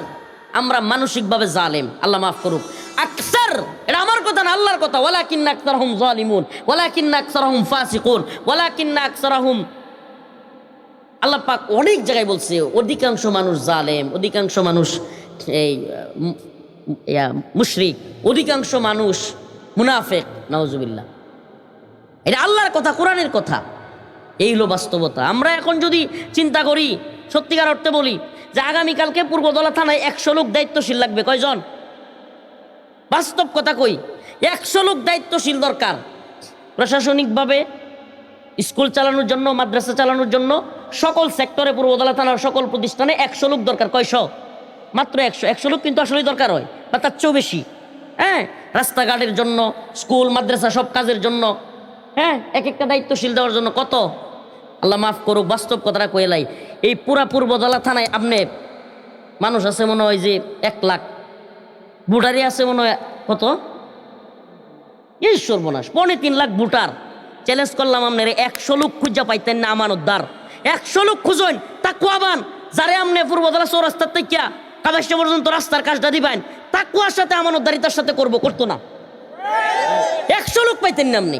আমরা মানসিকভাবে জালেম, আল্লাহ মাফ করুক। আকসার, এটা আমার কথা না, আল্লাহর কথা। ওয়ালাকিন্না আকসারহুম যালিমুন, ওয়ালাকিন্না আকসারহুম ফাসিকুন, ওয়ালাকিন্না আকসারহুম, আল্লাহ পাক অনেক জায়গায় বলছে অধিকাংশ মানুষ জালেম, অধিকাংশ মানুষ এই মুশরিক, অধিকাংশ মানুষ মুনাফিক। নাউজুবিল্লাহ, এটা আল্লাহর কথা, কোরআনের কথা। এই হলো বাস্তবতা। আমরা এখন যদি চিন্তা করি, সত্যিকার অর্থে বলি, যে আগামীকালকে পূর্বদলা থানায় 100 লোক দায়িত্বশীল লাগবে। কয়জন? বাস্তব কথা কই, 100 লোক দায়িত্বশীল দরকার প্রশাসনিকভাবে, স্কুল চালানোর জন্য, মাদ্রাসা চালানোর জন্য, সকল সেক্টরে পূর্বদলা থানার সকল প্রতিষ্ঠানে 100 লোক দরকার। কয়শো? মাত্র 100 লোক কিন্তু আসলেই দরকার হয় বা তার চেয়েও বেশি। হ্যাঁ, রাস্তাঘাটের জন্য, স্কুল মাদ্রাসা সব কাজের জন্য, হ্যাঁ, এক একটা দায়িত্বশীল দেওয়ার জন্য কত? আল্লাহ মাফ করুক, বাস্তব কথাটা কইলাই। এই পুরা পূর্বদলা থানায় আপনি মানুষ আছে মনে হয় যে 1 লাখ, ভোটারই আছে মনে হয় কত? এই সর্বনাশ, 3.25 লাখ ভোটার। চ্যালেঞ্জ করলাম আপনার 100 লোক খুঁজা পাইতেন না আমানতদার। 100 লোক খুঁজুন, তাকুয়াবান, যারে আপনি পূর্বদলা চৌরাস্তার থেকে কাবাসটা পর্যন্ত রাস্তার কাজটা দিবেন, তাকুয়ার সাথে আমানতদারিতার সাথে করতো না। 100 লোক পাইতেন না আপনি।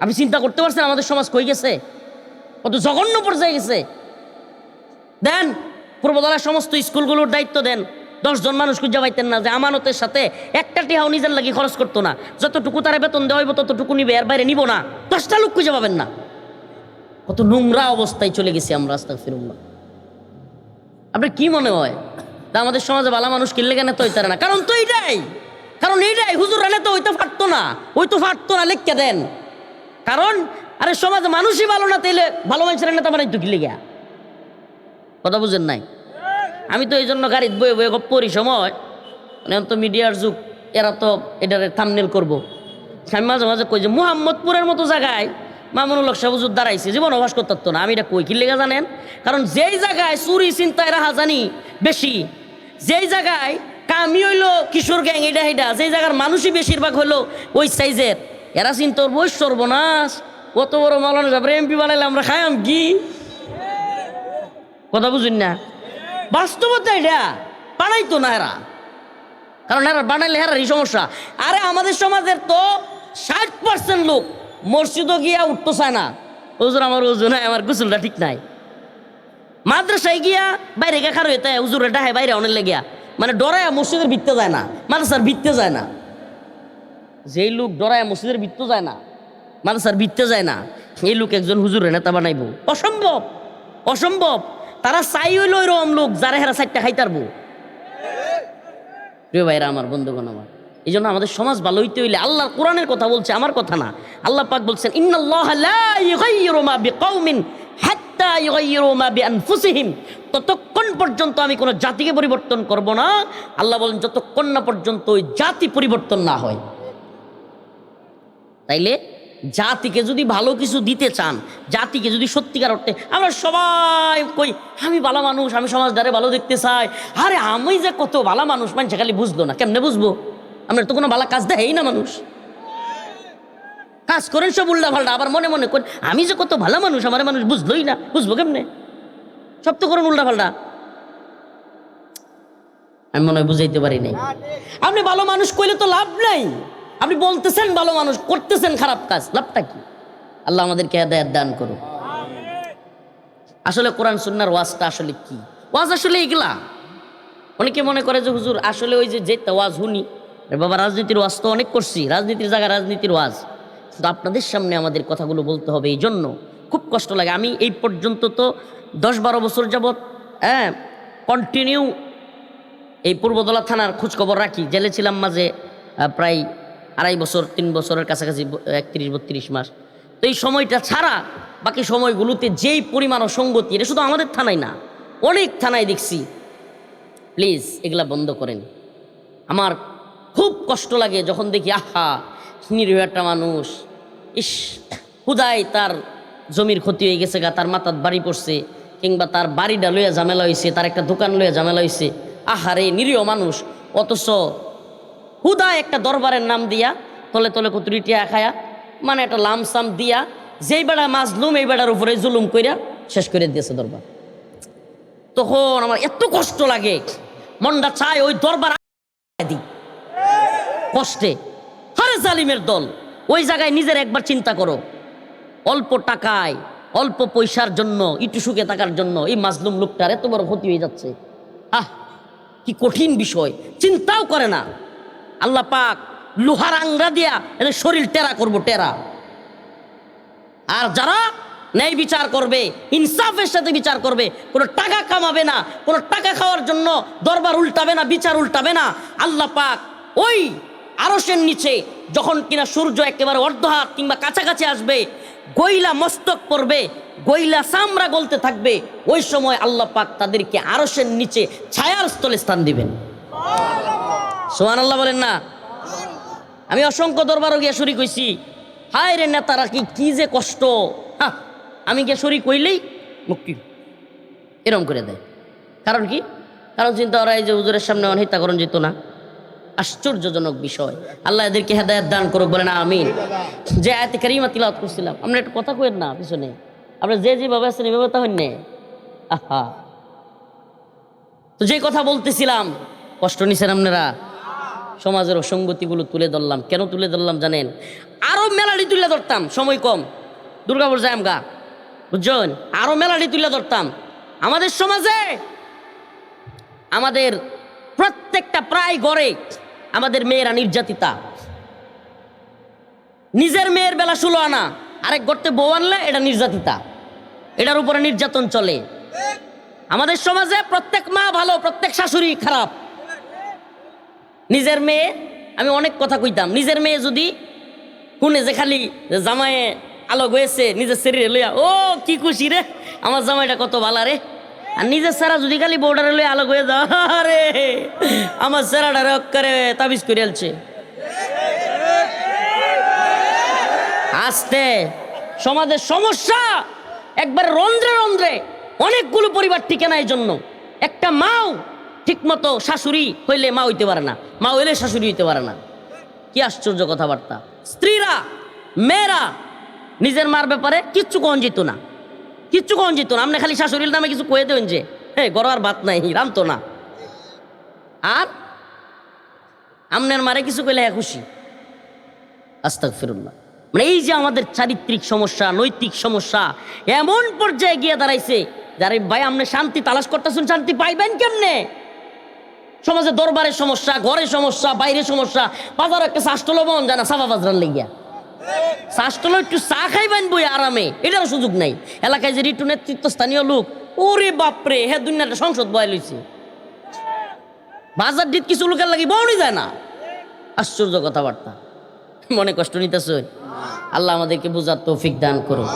আপনি চিন্তা করতে পারছেন আমাদের সমাজ কই গেছে, কত জঘন্য পর্যায়ে গেছে। দেন পূর্বদলার সমস্ত স্কুলগুলোর দায়িত্ব দেন, 10 জন মানুষ খুঁজে পাইতেন না যে আমানতের সাথে একটা টিহাও নিজের লাগি খরচ করতো না। যতটুকু তারা বেতন দেওয়া হইব ততটুকু নিবে, এর বাইরে নিব না। 10টা লোক খুঁজে পাবেন না। কত নোংরা অবস্থায় চলে গেছি আমরা, আস্তাগফিরুল্লাহ। আপনার কি মনে হয় তা আমাদের সমাজে ভালো মানুষ কিনলে কেন তো হইতারে না? কারণ তো এইটাই, হুজুর রানে তো হইতে পারতো না, লিখকে দেন। কারণ আরে সমাজে মানুষই ভালো না, তাইলে ভালো মানুষের নেতা বানাইতো কি লিগা? কথা বুঝেন নাই? আমি তো এই জন্য গাড়িতে বয়ে বয়ে পড়ি সময়, মানে তো মিডিয়ার যুগ, এরা তো এটারে থাম্বনেল করবো। আমি মাঝে মাঝে কই যে মুহাম্মদপুরের মতো জায়গায় মামুনুল হক সাহেব হুজুর দাঁড়াইছে, জীবন অভ্যাস করতো না। আমি এটা কই কি লেগে জানেন? কারণ যেই জায়গায় চুরি চিন্তায় রাহাজানি বেশি, যেই জায়গায় কামি হইলো কিশোর গ্যাং, এটা যেই জায়গার মানুষই বেশিরভাগ হইলো ওই সাইজের, এরা চিন্তা বই সর্বনাশ, কত বড় মাওলানা সাহেব এমপি বানাইলে আমরা খাইম কি? কথা বুঝুন না? বাস্তবতা এটা বানাইতো না এরা, কারণ এরা বানাইলে এরারই সমস্যা। আরে আমাদের সমাজের তো 60% লোক মসজিদও গিয়া উঠতে চায় না, হুজুর আমার ওজু নাই, আমার গোসলটা ঠিক নাই। মাদ্রাসায় গিয়া বাইরে গিয়া খারো হইতে হুজুর এটা হয় বাইরে অনেক লেগিয়া, মানে ডরায় মসজিদের ভিত্তে যায় না, মাদ্রাসার ভিত্তে যায় না। যেই লোক ডরায় মসজিদের ভিত্তে যায় না, মাদ্রাসার ভিত্তে যায় না, এই লোক একজন হুজুরের নেতা বানাইব? অসম্ভব, অসম্ভব। তারা চাই হইল এরকম লোক যারা হেরা 4টা খাইতারবো। প্রিয় ভাইরা আমার, বন্ধুগণ আমার, এই জন্য আমাদের সমাজ ভালো হইতে হইলে আল্লাহ কোরআনের কথা বলছে, আমার কথা না। আল্লাহ পাক বলছেন ইন্নাল্লাহা লা ইউগাইয়িরু মা বিকাউমিন হাত্তা ইউগাইয়িরু মা বিআনফুসিহিম, ততক্ষণ পর্যন্ত আমি কোনো জাতিকে পরিবর্তন করব না। আল্লাহ বলেন যতক্ষণ না পর্যন্ত ওই জাতি পরিবর্তন না হয়। তাইলে জাতিকে যদি ভালো কিছু দিতে চান, জাতিকে যদি সত্যিকার অর্থে, আমরা সবাই কই আমি ভালো মানুষ, আমি সমাজটারে ভালো দেখতে চাই, আরে আমি যে কত ভালো মানুষ মানুষ খালি বুঝলো না, কেমনে বুঝবো? আমরা তো কোনো ভালো কাজ দেয় না, মানুষ কাজ করেন সব উল্টা পাল্টা, আবার মনে মনে করেন আমি যে কত ভালো মানুষ, আমার মানুষ বুঝলোই না, বুঝবো কেমনে? সব তো করেন উল্টা পাল্টা। আমি মনে হয় বুঝাইতে পারি নাই। আপনি ভালো মানুষ কইলে তো লাভ নাই, আপনি বলতেছেন ভালো মানুষ, করতেছেন খারাপ কাজ, লাভটা কি? আল্লাহ আমাদেরকে হেদায়েত দান করুন। আসলে কোরআন সুন্নাহর ওয়াজটা আসলে কি? ওয়াজ আসলে এগুলা। অনেকে মনে করে যে হুজুর আসলে ওই যে ওয়াজ শুনি, বাবা রাজনীতির ওয়াজ তো অনেক করছি, রাজনীতির জায়গায় রাজনীতির ওয়াজ, কিন্তু আপনাদের সামনে আমাদের কথাগুলো বলতে হবে, এই জন্য খুব কষ্ট লাগে। আমি এই পর্যন্ত তো 10-12 বছর যাবৎ কন্টিনিউ এই পূর্বদলা থানার খোঁজখবর রাখি। জেলে ছিলাম মাঝে প্রায় 2.5 বছর, 3 বছরের কাছাকাছি, 31-32 মাস। তো এই সময়টা ছাড়া বাকি সময়গুলোতে যেই পরিমাণ অসঙ্গতি, এটা শুধু আমাদের থানায় না, অনেক থানায় দেখছি। প্লিজ এগুলা বন্ধ করেন। আমার খুব কষ্ট লাগে যখন দেখি আহা নিরীহ একটা মানুষ, ইস হুদাই তার জমির ক্ষতি হয়ে গেছে গা, তার মাথার বাড়ি পড়ছে, কিংবা তার বাড়িটা লইয়া ঝামেলা হয়েছে, তার একটা দোকান লইয়া ঝামেলা হয়েছে, আহারে নিরীহ মানুষ। অথচ হুদায় একটা দরবারের নাম দিয়া তলে তলে কতুরি টিয়া খায়া, মানে একটা লামসাম দিয়া যেই বেড়া মাজলুম এই বেড়ার উপরে জুলুম কইরা শেষ করে দিয়েছে দরবার। তখন আমার এত কষ্ট লাগে, মনটা চায় ওই দরবার দি কষ্টে। আরে জালিমের দল, ওই জায়গায় নিজের একবার চিন্তা করো, অল্প টাকায় অল্প পয়সার জন্য একটু সুখে থাকার জন্য এই মাজলুম লোকটার এত বড় ক্ষতি হয়ে যাচ্ছে। কি কঠিন বিষয়, চিন্তাও করে না। আল্লাহ পাক লোহার আংরা দিয়া এদের শরীর টেরা করবো, টেরা। আর যারা ন্যায় বিচার করবে, ইনসাফের সাথে বিচার করবে, কোনো টাকা কামাবে না, কোনো টাকা খাওয়ার জন্য দরবার উল্টাবে না, বিচার উল্টাবে না। আল্লাহ পাক ওই আরশের নিচে যখন কিনা সূর্য একেবারে অর্ধহাত কিংবা কাছাকাছি আসবে, গইলা মস্তক পড়বে, গইলা চামড়া গলতে থাকবে, ওই সময় আল্লাহ পাক তাদেরকে আরশের নিচে ছায়ার স্থলে স্থান দিবেন। সুবহানাল্লাহ বলেন না? আমি অসংখ্য দরবারও গিয়া শরীক হইছি, হায় রে নেতারা কি যে কষ্ট, হ্যাঁ আমি গিয়া শরীক হইলেই মুক্তি এরম করে দেয়। কারণ কি? কারণ চিন্তা করা এই যে হুজুরের সামনে অনহিতাকরণ যেত না, আশ্চর্যজনক বিষয়। আল্লাহ এদেরকে হেদায়েত দান করুক, বলে না আমিন। যে আয়াতে কারিমা তিলাওয়াত করছিলাম, আমরা একটা কথা কইেন না পিছনে, আমরা যে যেভাবে আছেন এভাবে তা হইন না। আহা, তো যে কথা বলতেছিলাম, কষ্ট নিছেন আপনারা? সমাজের অসঙ্গতিগুলো তুলে ধরলাম। কেন তুলে ধরলাম জানেন? আরো মেলাডি তুলে ধরতাম, সময় কম, দুর্গাপুর যাই আমগা, বুঝছেন? আরো মেলাডি তুলে ধরতাম। আমাদের সমাজে আমাদের প্রত্যেকটা প্রায় ঘরে আমাদের মেয়েরা নির্যাতিতা। নিজের মেয়ের বেলা 16 আনা, আরেক গর্তে বউ আনলে এটা নির্যাতিতা, এটার উপরে নির্যাতন চলে। আমাদের সমাজে প্রত্যেক মা ভালো, প্রত্যেক শাশুড়ি খারাপ। নিজের মেয়ে, আমি অনেক কথা কইতাম, নিজের মেয়ে যদি শুনে যে খালি জামাইয়ে আলো গেছে নিজের শরীরে লইয়া, ও কি খুশি রে, আমার জামাইটা কত ভালো রে। আর নিজের সেরা যদি খালি বউডারে লইয়া আলো গয়ে যাও, রে আমার সেরাটা রক করে তাবিজ করে আলছে। আস্তে সমাজের সমস্যা একবার রন্ধ্রে রন্ধ্রে, অনেকগুলো পরিবার টিকে না। এই জন্য একটা মাও ঠিক মতো শাশুড়ি হইলে মা হইতে পারে না, মা হইলে শাশুড়ি হইতে পারে না। কি আশ্চর্য কথাবার্তা! স্ত্রীরা, মেয়েরা নিজের মার ব্যাপারে কিচ্ছু কন যেত না, কিচ্ছু কন যেত না। আপনি খালি শাশুড়ির নামে কিছু কয়ে দেবেন যে হ্যাঁ গড় আর ভাত নাই, রামতো না। আর আমনের মারে কিছু কইলে হ্যাঁ খুশি। আস্তাগফিরুল্লাহ। মানে এই যে আমাদের চারিত্রিক সমস্যা, নৈতিক সমস্যা এমন পর্যায়ে গিয়ে দাঁড়াইছে, যারে ভাই আপনি শান্তি তালাশ করতেছেন, শান্তি পাইবেন কেমনে? সমাজে দরবারের সমস্যা, ঘরে সমস্যা, বাইরে সমস্যা, বাজার একটা শাসটল বন জানা সাফা বাজার লেগিয়া, শাসটল একটু চা খাইবেন বই আরামে, এটারও সুযোগ নাই। এলাকায় যে রিটু নেতৃত্ব স্থানীয় লোক, ওরে বাপরে, হ্যাঁ দুনিয়াটা সংসদ বয় লইছে, বাজার দিত কিছু লোকের লাগি বউনি যায় না। আশ্চর্য কথাবার্তা। মনে কষ্ট নিতেছ? আল্লাহ আমাদেরকে বুঝার তৌফিক দান করুন।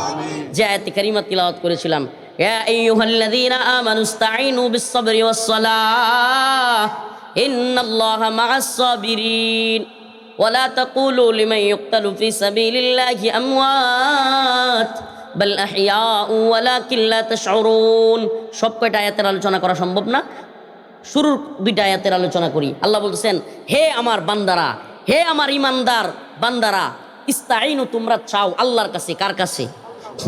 যে আয়াতে কারিমা তিলাওয়াত করেছিলাম, ইয়া আইয়ুহাল্লাযীনা আমানুস্তাঈনু বিস-সাবরি ওয়াস-সালাহ ইন্নাল্লাহা মা'আস-সাবিরিন ওয়া লা তাকুলু লিমান ইউক্তালু ফি সাবিলিল্লাহি আমওয়াত বাল আহইয়াউ ওয়ালাকিন লা তাশউরুন। সব কয়টা আয়াতের আলোচনা করা সম্ভব না, শুরুর দুইটা আয়াতের আলোচনা করি। আল্লাহ বলতেছেন, হে আমার বান্দারা, হে আমার ইমানদার বান্দারা, ইস্তাঈনু তোমরা চাও আল্লাহর কাছে। কার কাছে?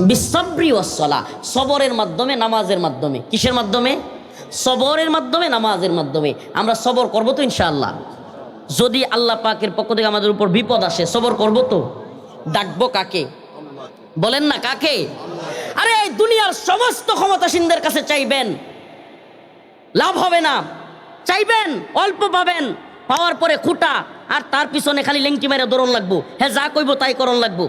বিসসাবরি ওয়াস-সালাহ, সবরের মাধ্যমে, নামাজের মাধ্যমে। কিসের মাধ্যমে? সবরের মাধ্যমে, নামাজের মাধ্যমে। আমরা সবর করবো তো ইনশাআল্লাহ? যদি আল্লাহ পাকের পক্ষ থেকে আমাদের উপর বিপদ আসে, সবর করবো তো? ডাকবো কাকে? বলেন না কাকে? আরে এই দুনিয়ার সমস্ত ক্ষমতাসীনদের কাছে চাইবেন, লাভ হবে না। চাইবেন অল্প পাবেন, পাওয়ার পরে খুঁটা, আর তার পিছনে খালি লেংটি মেরে দৌড়ন লাগবো, হ্যাঁ যা কইব তাই করণ লাগবো।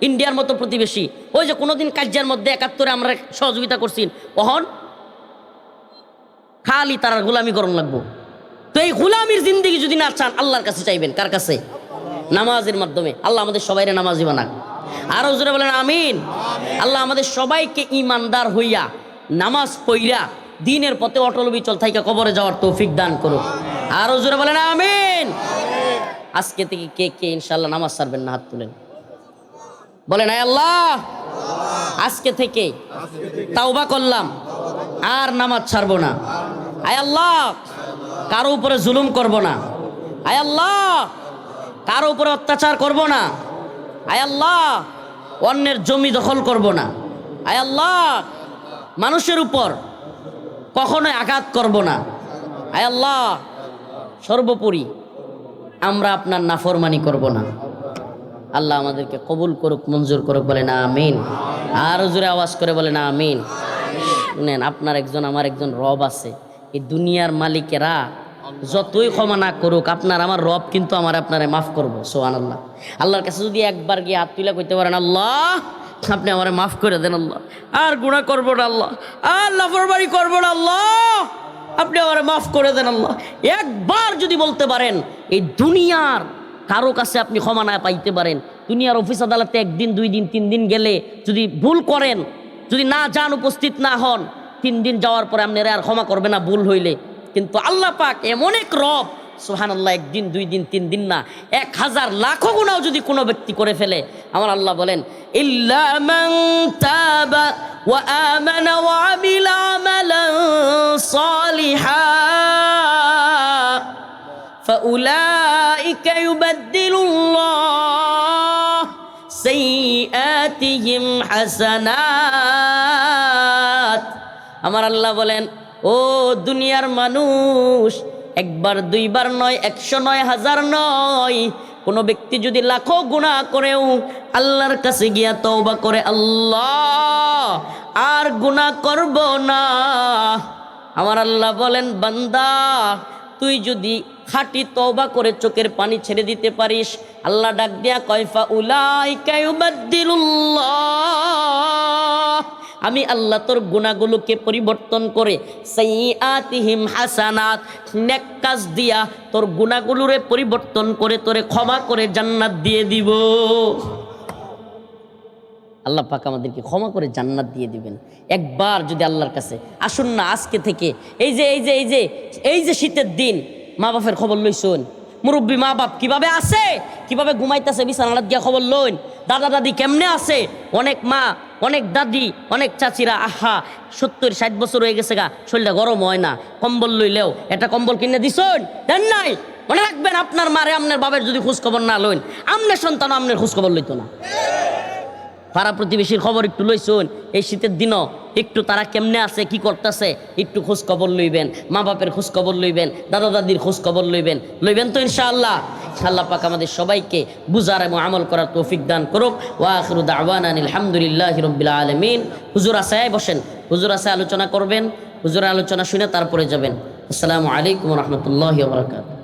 ইন্ডিয়ার মতো প্রতিবেশী, ওই যে কোনোদিন কার্যের মধ্যে 71-এ আমরা সহযোগিতা করছি, অহন খালি তার গোলামি করণ লাগবো। তো এই গোলামির জিন্দেগি যদি না চান, আল্লাহর কাছে চাইবেন। কার কাছে? নামাজের মাধ্যমে। আল্লাহ আমাদের সবাইরে নামাজি বানাক। আরো জোরে বলেন আমিন। আল্লাহ আমাদের সবাইকে ইমানদার হইয়া নামাজ পইরা দিনের পথে অটল বিচল থাইকা কবরে যাওয়ার তৌফিক দান করুন। আরো জোরে বলেন আমিন। আজকে থেকে কে কে ইনশাআল্লাহ নামাজ ছাড়বেন না? হাত তুলেন, বলেন আয় আল্লাহ আজকে থেকে তাওবা করলাম, আর নামাজ ছাড়বো না। আয় আল্লাহ কারো উপরে জুলুম করব না। আয় আল্লাহ কারো উপরে অত্যাচার করব না। আয় আল্লাহ অন্যের জমি দখল করব না। আয় আল্লাহ মানুষের উপর কখনোই আঘাত করব না। আয় আল্লাহ সর্বোপরি আমরা আপনার নাফরমানি করব না। আল্লাহ আমাদেরকে কবুল করুক, মঞ্জুর করুক, বলে না আমিন। আরো জোরে আওয়াজ করে বলে না আমিন। শুনেন, আপনার একজন আমার একজন রব আছে। এই দুনিয়ার মালিকেরা যতই ক্ষমা না করুক, আপনার আমার রব কিন্তু আমার আপনারে মাফ করবো। সুবহানাল্লাহ। আল্লাহর কাছে যদি একবার গিয়ে হাত তুলে কইতে পারেন, আল্লাহ আপনি আমারে মাফ করে দেন আল্লাহ, আর গুনাহ করব না আল্লাহ, আর নাফরমানি করব না আল্লাহ, আপনি আমারে মাফ করে দেন আল্লাহ। একবার যদি বলতে পারেন, এই দুনিয়ার কারো কাছে আপনি ক্ষমা না পাইতে পারেন, দুনিয়ার অফিস আদালতে 1 দিন 2 দিন 3 দিন গেলে যদি ভুল করেন, যদি না যান, উপস্থিত না হন, 3 দিন যাওয়ার পরে আপনারা আর ক্ষমা করবে না ভুল হইলে। কিন্তু আল্লাহ পাক এমন এক রব, সুবহানাল্লাহ, 1 দিন 2 দিন 3 দিন না, 1000 লাখো গুনাহ যদি কোনো ব্যক্তি করে ফেলে, আমার আল্লাহ বলেন ইল্লা মান তাবা ওয়া আমানা ওয়া আমিলা আমালান সালিহা ফাউলাইকা ইউবাদদিলুল্লাহ সাইয়্যাতিহিম হাসানাত। আমার আল্লাহ বলেন, ও দুনিয়ার মানুষ, 1 বার 2 বার নয়, 100 নয়, 1000 নয়, কোনো ব্যক্তি যদি লাখো গুনাহ করেও আল্লাহর কাছে গিয়া তওবা করে, আল্লাহ আর গুনাহ করব না, আমার আল্লাহ বলেন, বান্দা তুই যদি খাঁটি তওবা করে চোখের পানি ছেড়ে দিতে পারিস, আল্লাহ ডাক দিয়া কয় ফাউলাইকা ইউবাদদিলুল্লাহ, আমি আল্লাহ তোর গুনাহগুলোকে পরিবর্তন করে সাইয়্যাতিহিম হাসানাত, নেক কাজ দিয়া তোর গুনাহগুলোরে পরিবর্তন করে তোরে ক্ষমা করে জান্নাত দিয়ে দিব। আল্লাহ পাক আমাদেরকে ক্ষমা করে জান্নাত দিয়ে দিবেন একবার যদি আল্লাহর কাছে আসুন না। আজকে থেকে এই যে শীতের দিন, মা বাপের খবর লইছুন, মুরব্বী মা বাপ কিভাবে আছে, কিভাবে ঘুমাইতেছে বিছানাত গিয়া খবর লইন, দাদা দাদি কেমনে আছে, অনেক মা অনেক দাদি অনেক চাচিরা আহা 70-60 বছর হয়ে গেছে গা, শরীরটা গরম হয় না, কম্বল লইলেও একটা কম্বল কিনে দিছুন, দেন নাই। মনে রাখবেন, আপনার মারে আপনার বাবার যদি খোঁজ খবর না লইন, আপনার সন্তান আপনার খোঁজ খবর লইতো না। পাড়া প্রতিবেশীর খবর একটু লইছুন, এই শীতের দিনও একটু তারা কেমনে আছে, কি করতেছে, একটু খোঁজ খবর লইবেন, মা বাপের খোঁজ খবর লইবেন, দাদা দাদির খোঁজ খবর লইবেন তো ইনশাআল্লাহ। আল্লাহ পাক আমাদের সবাইকে বুঝার এবং আমল করার তৌফিক দান করুক। ওয়া আখিরু দাওয়ানা আলহামদুলিল্লাহি রাব্বিল আলামিন। হুজুর আসায় বসেন, হুজুর আসায় আলোচনা করবেন, হুজুরের আলোচনা শুনে তারপরে যাবেন। আসসালামু আলাইকুম ওয়া রাহমাতুল্লাহি ওয়া বারাকাতুহু।